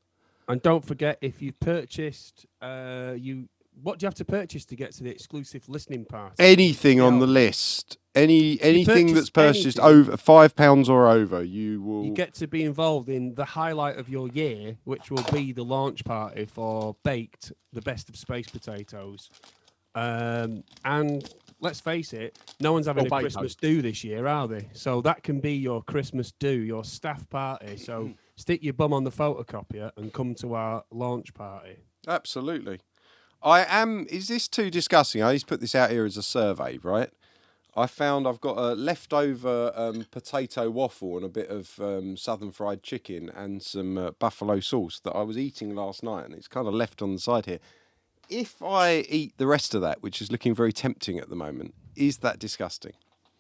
And don't forget, if you've purchased, what do you have to purchase to get to the exclusive listening party? Anything on the list, anything that's purchased anything, over £5 or over, you will. You get to be involved in the highlight of your year, which will be the launch party for Baked, the best of Space Potatoes. And let's face it, no one's having a Baked. Christmas do this year, are they? So that can be your Christmas do, your staff party. So stick your bum on the photocopier and come to our launch party. Absolutely. Is this too disgusting? I just put this out here as a survey, right? I found I've got a leftover potato waffle and a bit of southern fried chicken and some buffalo sauce that I was eating last night, and it's kind of left on the side here. If I eat the rest of that, which is looking very tempting at the moment, is that disgusting?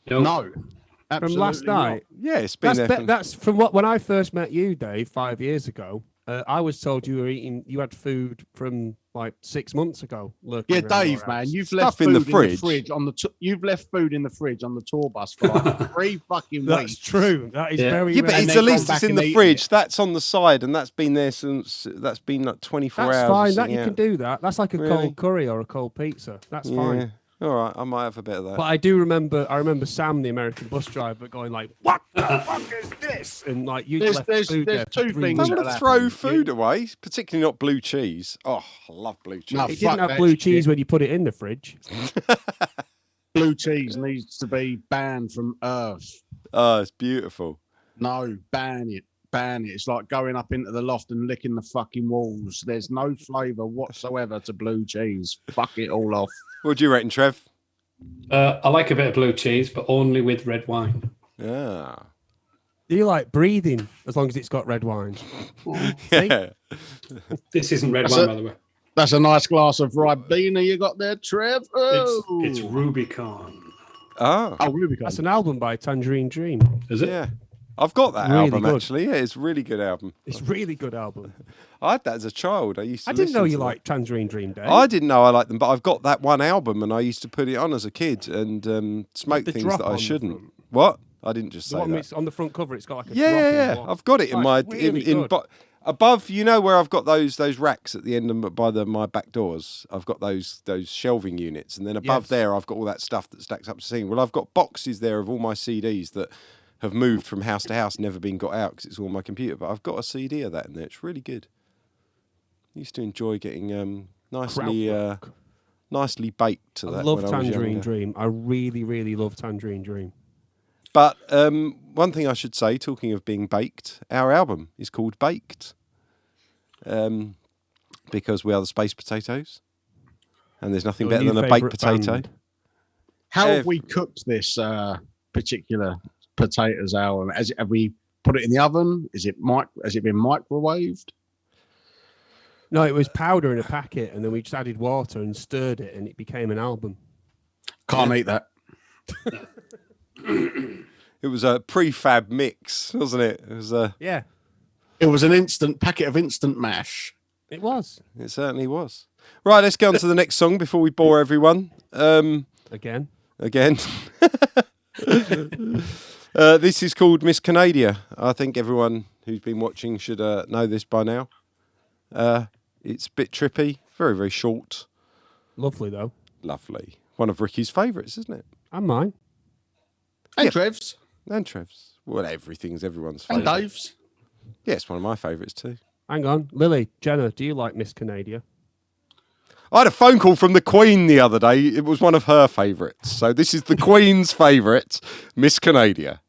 No. From Absolutely last night. Yeah, it's been there. That's from when I first met you, Dave, 5 years ago. I was told you had food from like 6 months ago. Yeah, Dave, man, you've Stuff left in food the fridge. you've left food in the fridge on the tour bus for like 3 fucking weeks. That's true. That is Yeah. very Yeah, but rare. it's then at gone least back it's in and the eaten fridge. it. That's on the side, and that's been there since. That's been like 24 That's hours. fine. of That sitting you can out. do that. That's like a Really? cold curry or a cold pizza. That's Yeah. fine. All right, I might have a bit of that. But I do remember. I remember Sam, the American bus driver, going like, "What the fuck is this?" And like you left food there. for two 3 things Don't weeks. that want to throw happened. food away, particularly not blue cheese. Oh, I love blue cheese. No, It fuck didn't have that blue shit. cheese when you put it in the fridge. Blue cheese needs to be banned from Earth. Oh, it's beautiful. No, ban it. Ban it. It's like going up into the loft and licking the fucking walls. There's no flavour whatsoever to blue cheese. Fuck it all off. What do you reckon, Trev? I like a bit of blue cheese, but only with red wine. Yeah. Do you like breathing as long as it's got red wine? Yeah. This isn't red That's wine, it. by the way. That's a nice glass of Ribena you got there, Trev. Oh, It's Rubicon. Oh, oh Rubicon. That's an album by Tangerine Dream. Is it? yeah. I've got that Really album good. actually. Yeah, it's a really good album. It's a really good album. I had that as a child. I used to. I didn't know listen you to that. liked Tangerine Dream, Dave. I didn't know I liked them, but I've got that one album, and I used to put it on as a kid and smoke the things drop that on I the shouldn't. front. What? I didn't just The say one that. that's on the front cover, it's got like a Yeah, drop yeah, in yeah. one. I've got it in Like, my really in good. above. You know where I've got those racks at the end of by my back doors. I've got those shelving units, and then above Yes. there I've got all that stuff that stacks up to ceiling. Well, I've got boxes there of all my CDs that have moved from house to house, never been got out because it's all on my computer. But I've got a CD of that in there. It's really good. I used to enjoy getting nicely baked to that. I love when I was Tangerine younger. Dream. I really, really love Tangerine Dream. But one thing I should say, talking of being baked, our album is called Baked. Because we are the Space Potatoes. And there's nothing Your better new than a baked favourite potato. band. How have we cooked this particular potatoes album? Have we put it in the oven? Has it been microwaved? No, it was powder in a packet, and then we just added water and stirred it, and it became an album. Can't eat that. It was a prefab mix, wasn't it? It was Yeah, It was an instant packet of instant mash. it was. it certainly was. Right, let's go on to the next song before we bore everyone. Again. Again. This is called Miss Canadia. I think everyone who's been watching should know this by now. It's a bit trippy, very, very short. Lovely, though. Lovely. One of Ricky's favourites, isn't it? And mine. And Yeah. Trev's. And Trev's. Well, everything's everyone's And favourite. Dave's. Yeah, it's one of my favourites too. Hang on. Lily, Jenna, do you like Miss Canadia? I had a phone call from the Queen the other day. It was one of her favourites. So this is the Queen's favourite, Miss Canadia.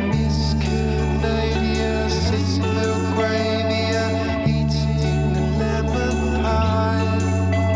Miss Canadia sits in the gravy eating lemon pie.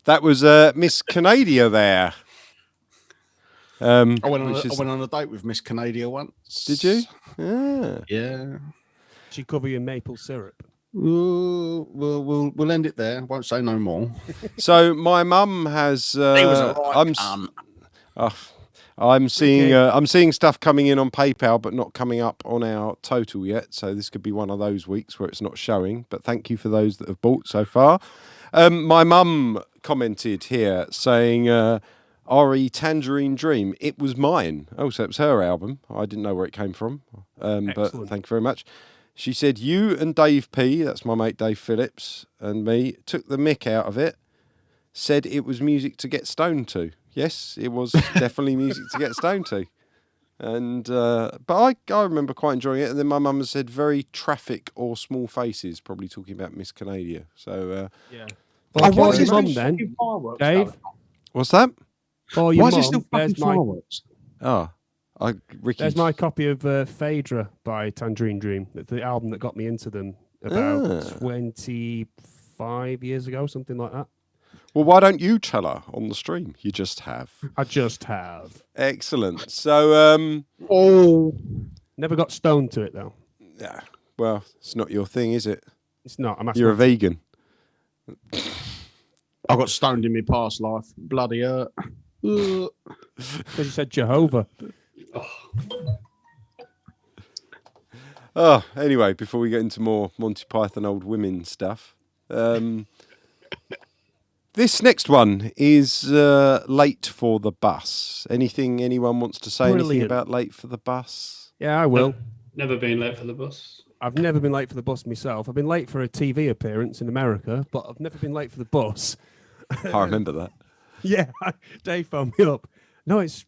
That was Miss Canadia there. I went which is- on a date with Miss Canadia once. Did you? Yeah. Yeah. She cover you in maple syrup. We'll end it there. Won't say no more. So my mum has. He was a right cunt. I'm seeing Okay. I'm seeing stuff coming in on PayPal, but not coming up on our total yet. So this could be one of those weeks where it's not showing. But thank you for those that have bought so far. My mum commented here saying, "Re Tangerine Dream. It was mine. Oh, so it was her album. I didn't know where it came from. But Excellent. thank you very much." She said, "You and Dave P, that's my mate Dave Phillips, and me, took the mick out of it. Said it was music to get stoned to. Yes, it was definitely music to get stoned to. And but I remember quite enjoying it. And then my mum said very Traffic or Small Faces, probably talking about Miss Canadia. So Yeah. Oh, For what's your this mum new then, fucking fireworks Dave? going on? what's that? For your Why is this mum, still fucking there's my fireworks? Oh, Ricky. there's my copy of Phaedra by Tangerine Dream. The album that got me into them about 25 years ago, something like that. Well, why don't you tell her on the stream? You just have. I just have. Excellent. So Never got stoned to it though. yeah. Well, it's not your thing, is it? It's not. I'm You're a asking. vegan. I got stoned in my past life. Bloody hurt. Because you said Jehovah. Oh, anyway, before we get into more Monty Python old women stuff, this next one is late for the bus. Anything anyone wants to say? Anything Brilliant. about late for the bus? Yeah, I will. Never been late for the bus. I've never been late for the bus myself. I've been late for a TV appearance in America, but I've never been late for the bus. I remember that. Yeah, Dave phoned me up. No, it's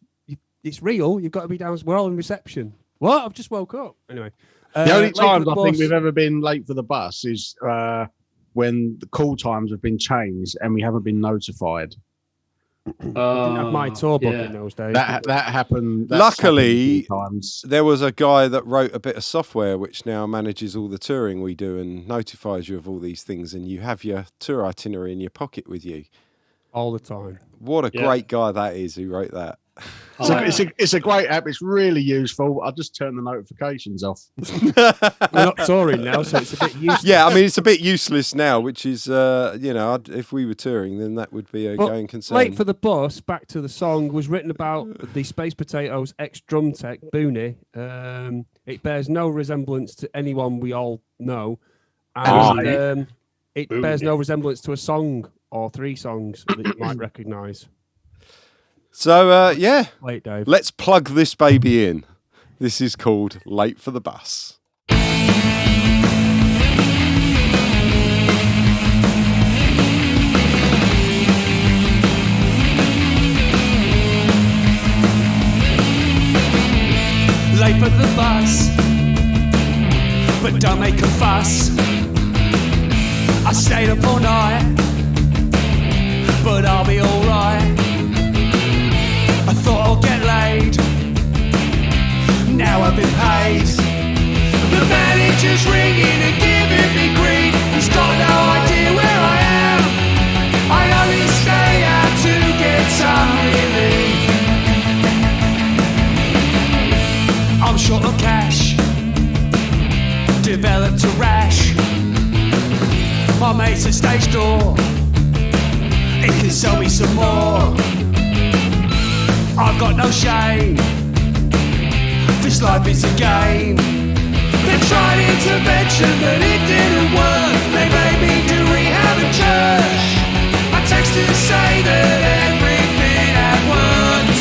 real. You've got to be down. We're all in reception. What? I've just woke up. Anyway, The only late for times the I think bus- we've ever been late for the bus is when the call times have been changed and we haven't been notified. I didn't have my tour book in those days. That happened. that's Luckily, happened a few times. there was a guy that wrote a bit of software which now manages all the touring we do and notifies you of all these things, and you have your tour itinerary in your pocket with you. all the time. What a Yeah. great guy that is who wrote that. It's a great app. It's really useful. I just turn the notifications off. We're not touring now, so it's a bit useless. Yeah, I mean, it's a bit useless now, which is, if we were touring, then that would be a But going concern. Late for the Bus, back to the song, was written about the Space Potatoes ex-drum tech, Booney. It bears no resemblance to anyone we all know. And it bears no resemblance to a song or three songs that you might recognise. So, yeah, Wait, Dave. let's plug this baby in. This is called Late for the Bus. Late for the bus, but don't make a fuss. I stayed up all night, but I'll be alright. I thought I'll get laid, now I've been paid. The manager's ringing and giving me grief. He's got no idea where I am. I only stay out to get some relief. I'm short of cash, developed a rash. My mate's at stage door, he can sell me some more. I've got no shame, this life is a game. They tried intervention but it didn't work. They made me do rehab in church. I texted to say that everything had worked.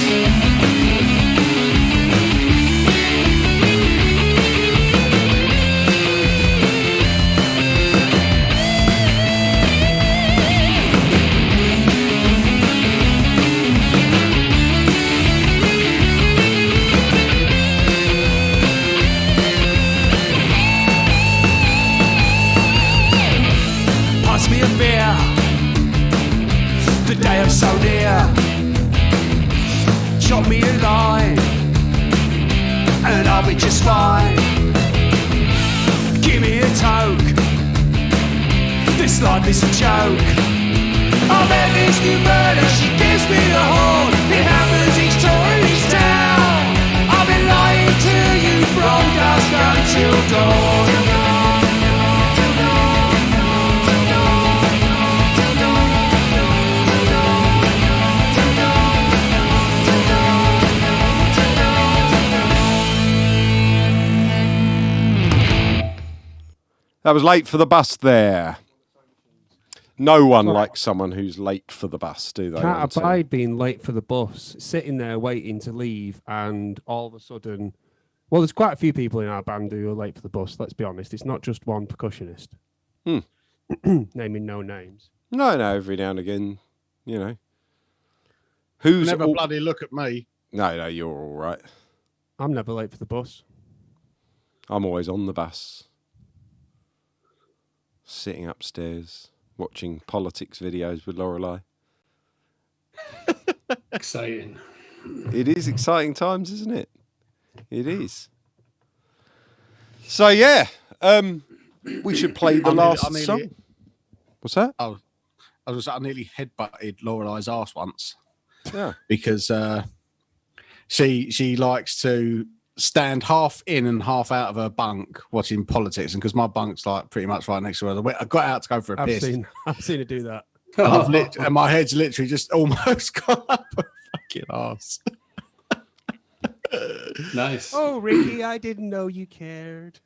Pass me a beer, the day I'm so near. Drop me a line, and I'll be just fine. Give me a toke, this life is a joke. I met this new bird and she gives me a horn. It happens each tour in each town. I've been lying to you from dusk until dawn. That was Late for the Bus there. No one likes someone who's late for the bus, do they? Can't Auntie? abide being late for the bus, sitting there waiting to leave, and all of a sudden, well, there's quite a few people in our band who are late for the bus. Let's be honest, it's not just one percussionist. Naming no names. No, every now and again, you know. Who's Never all... bloody look at me. No, you're all right. I'm never late for the bus. I'm always on the bus, sitting upstairs, watching politics videos with Lorelei. Exciting. It is exciting times, isn't it? It is. So yeah, we should play the last song. What's that? I nearly headbutted Lorelei's ass once. Yeah. Because she likes to stand half in and half out of her bunk watching politics, and because my bunk's like pretty much right next to her, I got out to go for a I've piss. seen her do that. And and my head's literally just almost gone up her fucking ass. Nice. Oh, Ricky, I didn't know you cared.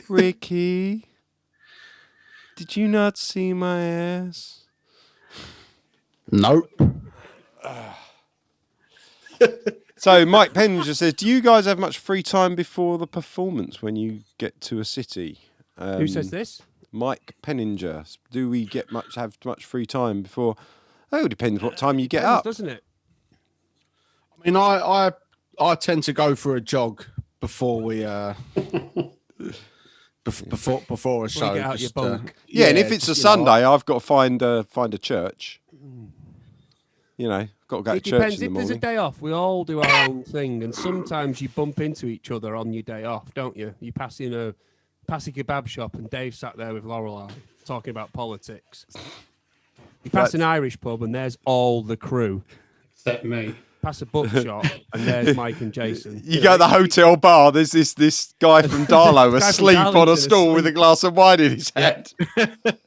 Ricky, did you not see my ass? Nope. So Mike Penninger says, do you guys have much free time before the performance when you get to a city? Who says this? Mike Penninger. Do we have much free time before? Oh, it depends what time you get up. Doesn't it? I mean, I tend to go for a jog before we before a show. get out your bunk. Yeah, and if it's a Sunday, I've got to find a church. You know, got to go to It church depends. in the If there's a morning. day off, we all do our own thing, and sometimes you bump into each other on your day off, don't you? You pass in a kebab shop, and Dave sat there with Lorelei talking about politics. You pass an Irish pub, and there's all the crew. Except me. Pass a bookshop, and there's Mike and Jason. You go to the hotel bar. There's this guy from Darlow This guy from asleep on a Darlington stool with a asleep. glass of wine in his hand.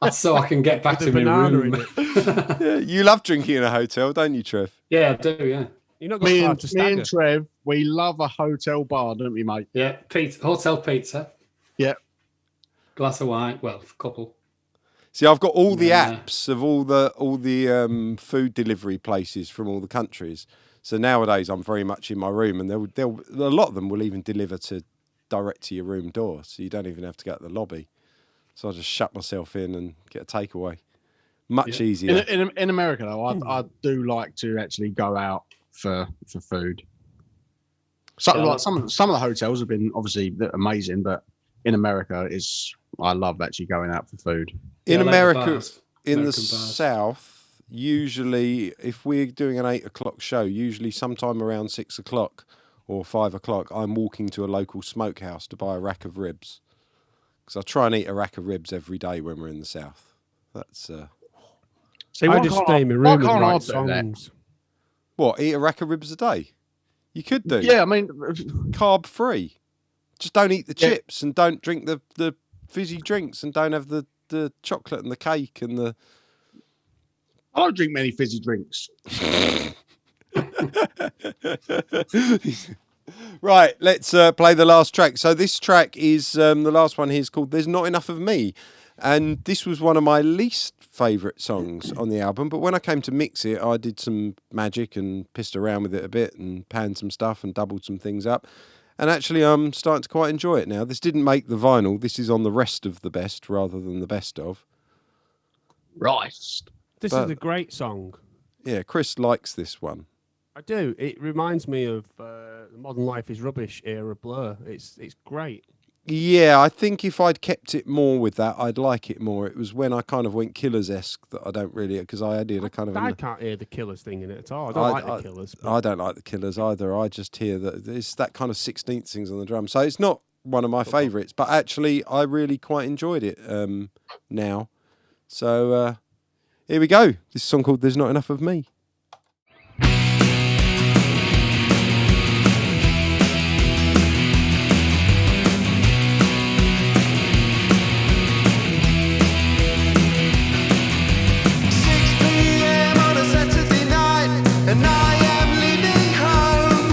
That's so I can get back With to a my banana room. in it. Yeah, you love drinking in a hotel, don't you, Trev? Yeah, I do, yeah. You're not going far to Me stagger. and Trev, we love a hotel bar, don't we, mate? Yeah, pizza, hotel pizza, Yeah. glass of wine, well, a couple. See, I've got all the Yeah. apps of all the food delivery places from all the countries. So nowadays, I'm very much in my room, and a lot of them will even deliver direct to your room door, so you don't even have to go to the lobby. So I just shut myself in and get a takeaway. Much easier. In America, though, I do like to actually go out for food. So, like some of the hotels have been obviously amazing, but in America, I love actually going out for food. In Yeah, I like the America, bars, in the American bars. South, usually if we're doing an 8 o'clock show, usually sometime around 6 o'clock or 5 o'clock, I'm walking to a local smokehouse to buy a rack of ribs. Because I try and eat a rack of ribs every day when we're in the South. That's See, I just stay in my room and write songs. what, eat a rack of ribs a day? You could do. Yeah, I mean, Carb free. Just don't eat the Yeah. chips and don't drink the fizzy drinks and don't have the chocolate and the cake and the. I don't drink many fizzy drinks. Right, let's play the last track. So this track is the last one here is called "There's Not Enough of Me," and this was one of my least favourite songs on the album. But when I came to mix it, I did some magic and pissed around with it a bit and panned some stuff and doubled some things up. And actually, I'm starting to quite enjoy it now. This didn't make the vinyl. This is on the rest of the best rather than the best of. Right. This But- is a great song. Yeah, Chris likes this one. I do. It reminds me of the Modern Life is Rubbish era Blur. It's great. Yeah, I think if I'd kept it more with that, I'd like it more. It was when I kind of went Killers-esque that I don't really, because I did a kind of. I can't hear the Killers thing in it at all. I don't like the Killers. But I don't like the Killers either. I just hear that it's that kind of 16th things on the drum. So it's not one of my favourites, but actually I really quite enjoyed it now. So Here we go. This song called There's Not Enough of Me. And I am leaving home.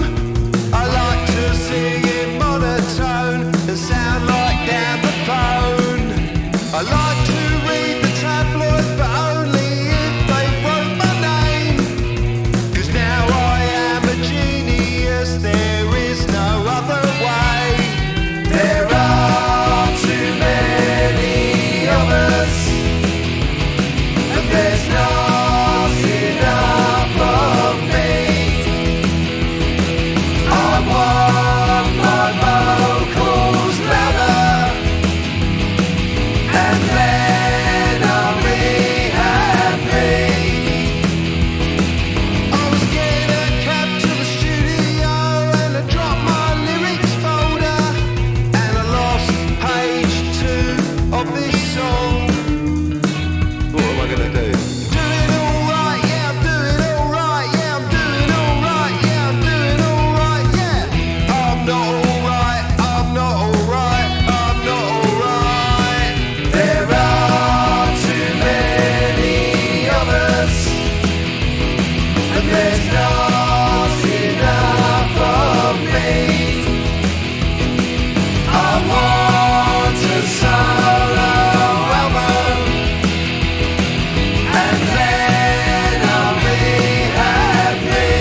I like to sing in monotone and sound like down the phone. I like to read the tabloids, but only if they wrote my name. 'Cause now I am a genius, there is no other way. There are too many of us, and there's not enough of me. I want my vocals louder, and then I'll be happy. I was getting a cab to the studio and I dropped my lyrics folder, and I lost page 2 of this song. What am I gonna do? Doing alright, yeah, I'm doing alright, yeah, I'm doing alright, yeah, I'm doing alright, yeah. I'm not alright, I'm not alright, I'm not alright. There are too many of us, and there's not enough of me. I want a solo album, and then I'll be happy.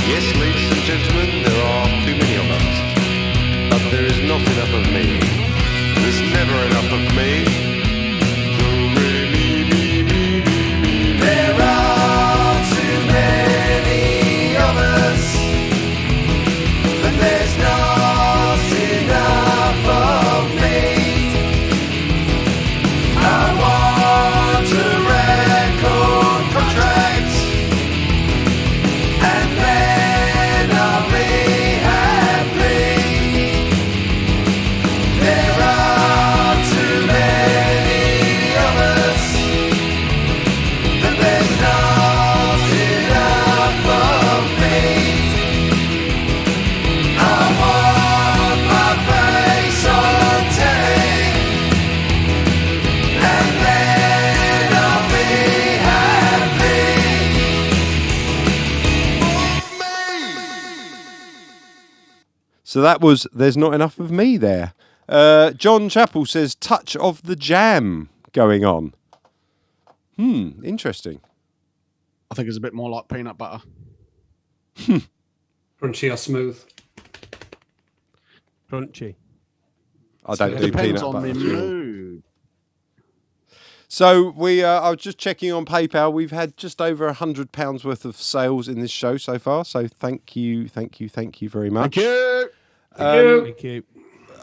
Yes, ladies and gentlemen, there are too many of us, but there is not enough of me. There's never enough of me. There are too many of us, and there's not enough of me. I want a record contract, and then I'll be happy. There are too many of us, and there's not enough of me. I want my face on telly, and then I'll be happy. So that was There's Not Enough of Me there. John Chappell says touch of the jam going on. Interesting. I think it's a bit more like peanut butter. Crunchy or smooth? Crunchy. I don't do Depends peanut on butter. the mood. So I was just checking on PayPal. We've had just over £100 worth of sales in this show so far. So thank you very much. Thank you. Thank you.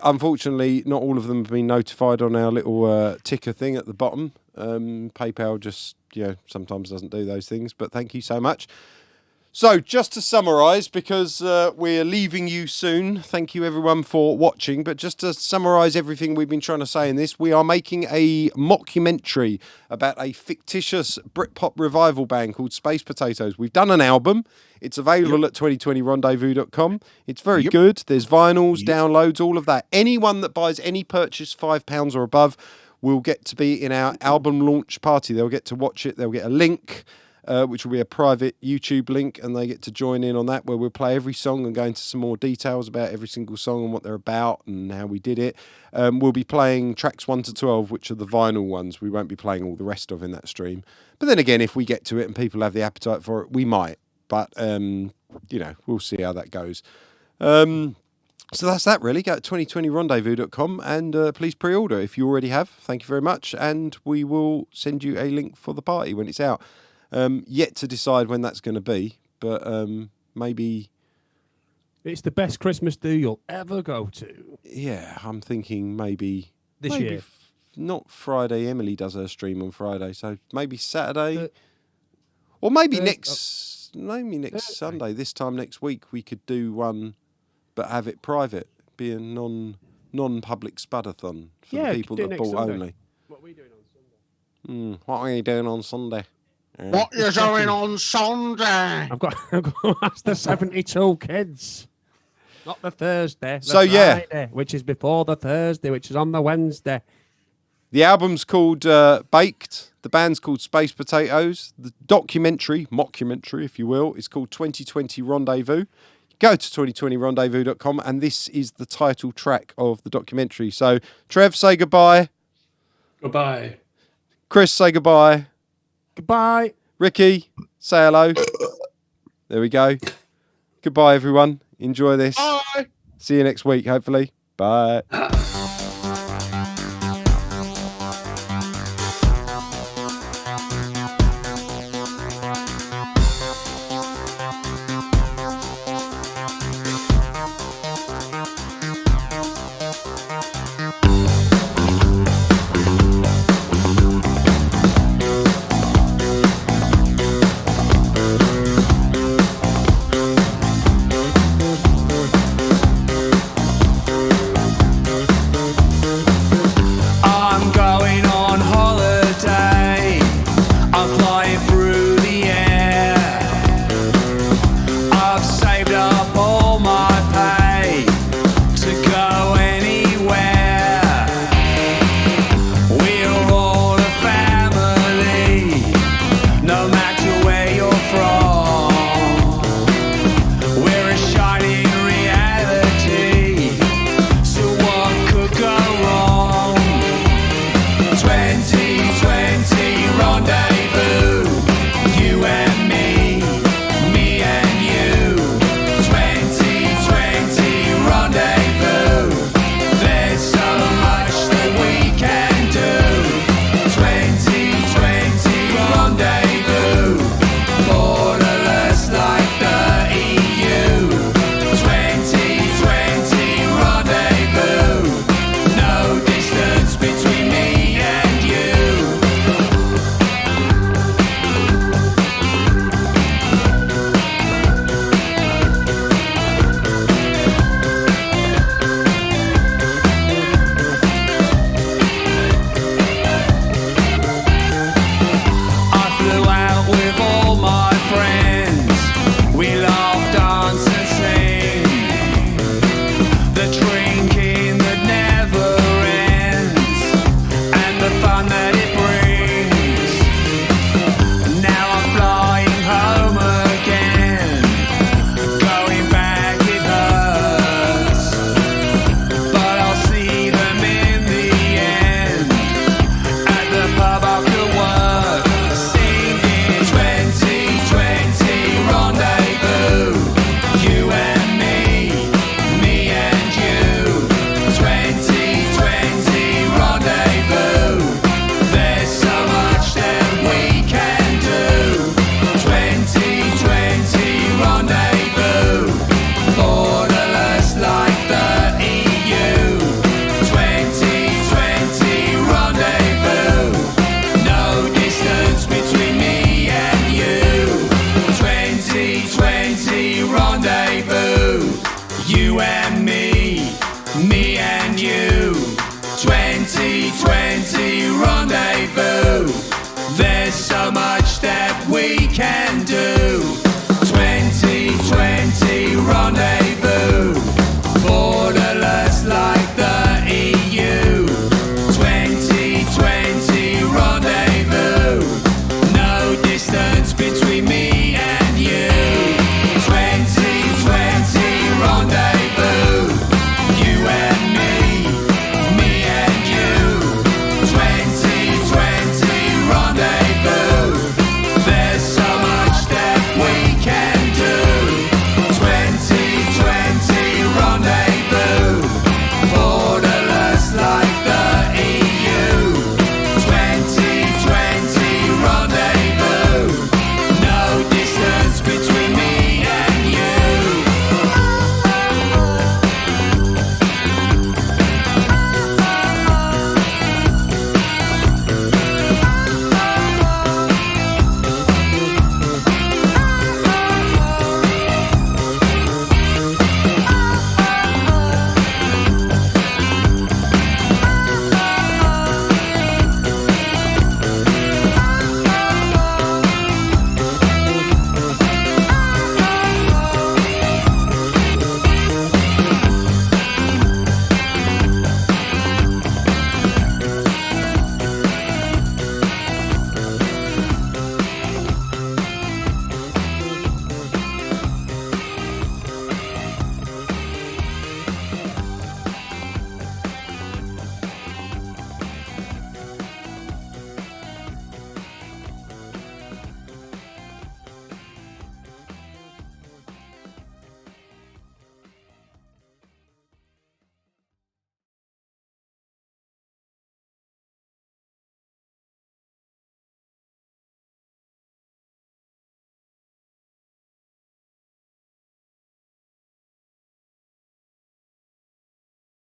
Unfortunately, not all of them have been notified on our little ticker thing at the bottom. PayPal just sometimes doesn't do those things. But thank you so much. So just to summarise, because we're leaving you soon, thank you everyone for watching, but just to summarise everything we've been trying to say in this, we are making a mockumentary about a fictitious Britpop revival band called Space Potatoes. We've done an album. It's available at 2020rendezvous.com. It's very good. There's vinyls, downloads, all of that. Anyone that buys any purchase £5 or above will get to be in our album launch party. They'll get to watch it. They'll get a link. Which will be a private YouTube link, and they get to join in on that, where we'll play every song and go into some more details about every single song and what they're about and how we did it. We'll be playing tracks 1 to 12, which are the vinyl ones. We won't be playing all the rest of in that stream. But then again, if we get to it and people have the appetite for it, we might. But, we'll see how that goes. So that's that, really. Go to 2020rendezvous.com and please pre-order if you already have. Thank you very much. And we will send you a link for the party when it's out. Yet to decide when that's going to be, but maybe... It's the best Christmas do you'll ever go to. Yeah, I'm thinking maybe... This year. Not Friday. Emily does her stream on Friday, so maybe Saturday. Or maybe next Sunday, this time next week, we could do one, but have it private. Be a non-public Spudathon for the people that bought only. What are we doing on Sunday? What are you doing on Sunday? What you doing on Sunday? I've got to ask the 72 kids. Not the Thursday. The So, yeah. Friday, which is before the Thursday, which is on the Wednesday. The album's called Baked. The band's called Space Potatoes. The mockumentary, if you will, is called 2020 Rendezvous. Go to 2020rendezvous.com, and this is the title track of the documentary. So, Trev, say goodbye. Goodbye. Chris, say goodbye. Goodbye. Ricky, say hello. There we go. Goodbye, everyone. Enjoy this. Bye. See you next week, hopefully. Bye. I'm going on holiday. I'm flying through the air. I've saved up all my pay to go anywhere. We're all a family, no matter where you're from. We're a shining reality, so what could go wrong? 2020 rendezvous, you and me and you. 2020 rendezvous, there's so much that we can do. 2020 rendezvous, borderless like the EU. 2020 rendezvous, no distance between me and you. I flew out with all my friends. We laughed, danced and sang. The drinking that never ends, and the fun that it brings. Now I'm flying home again. Going back it hurts, but I'll see them in the end. At the pub after work, singing 2020 rendezvous, you and me and you. 2020 rendezvous, there's so much that we can do. 2020 rendezvous, borderless like the EU. 2020 rendezvous, no distance between me and you. 2020 rendezvous, you and me and you. 2020 rendezvous, there's so much that we can do.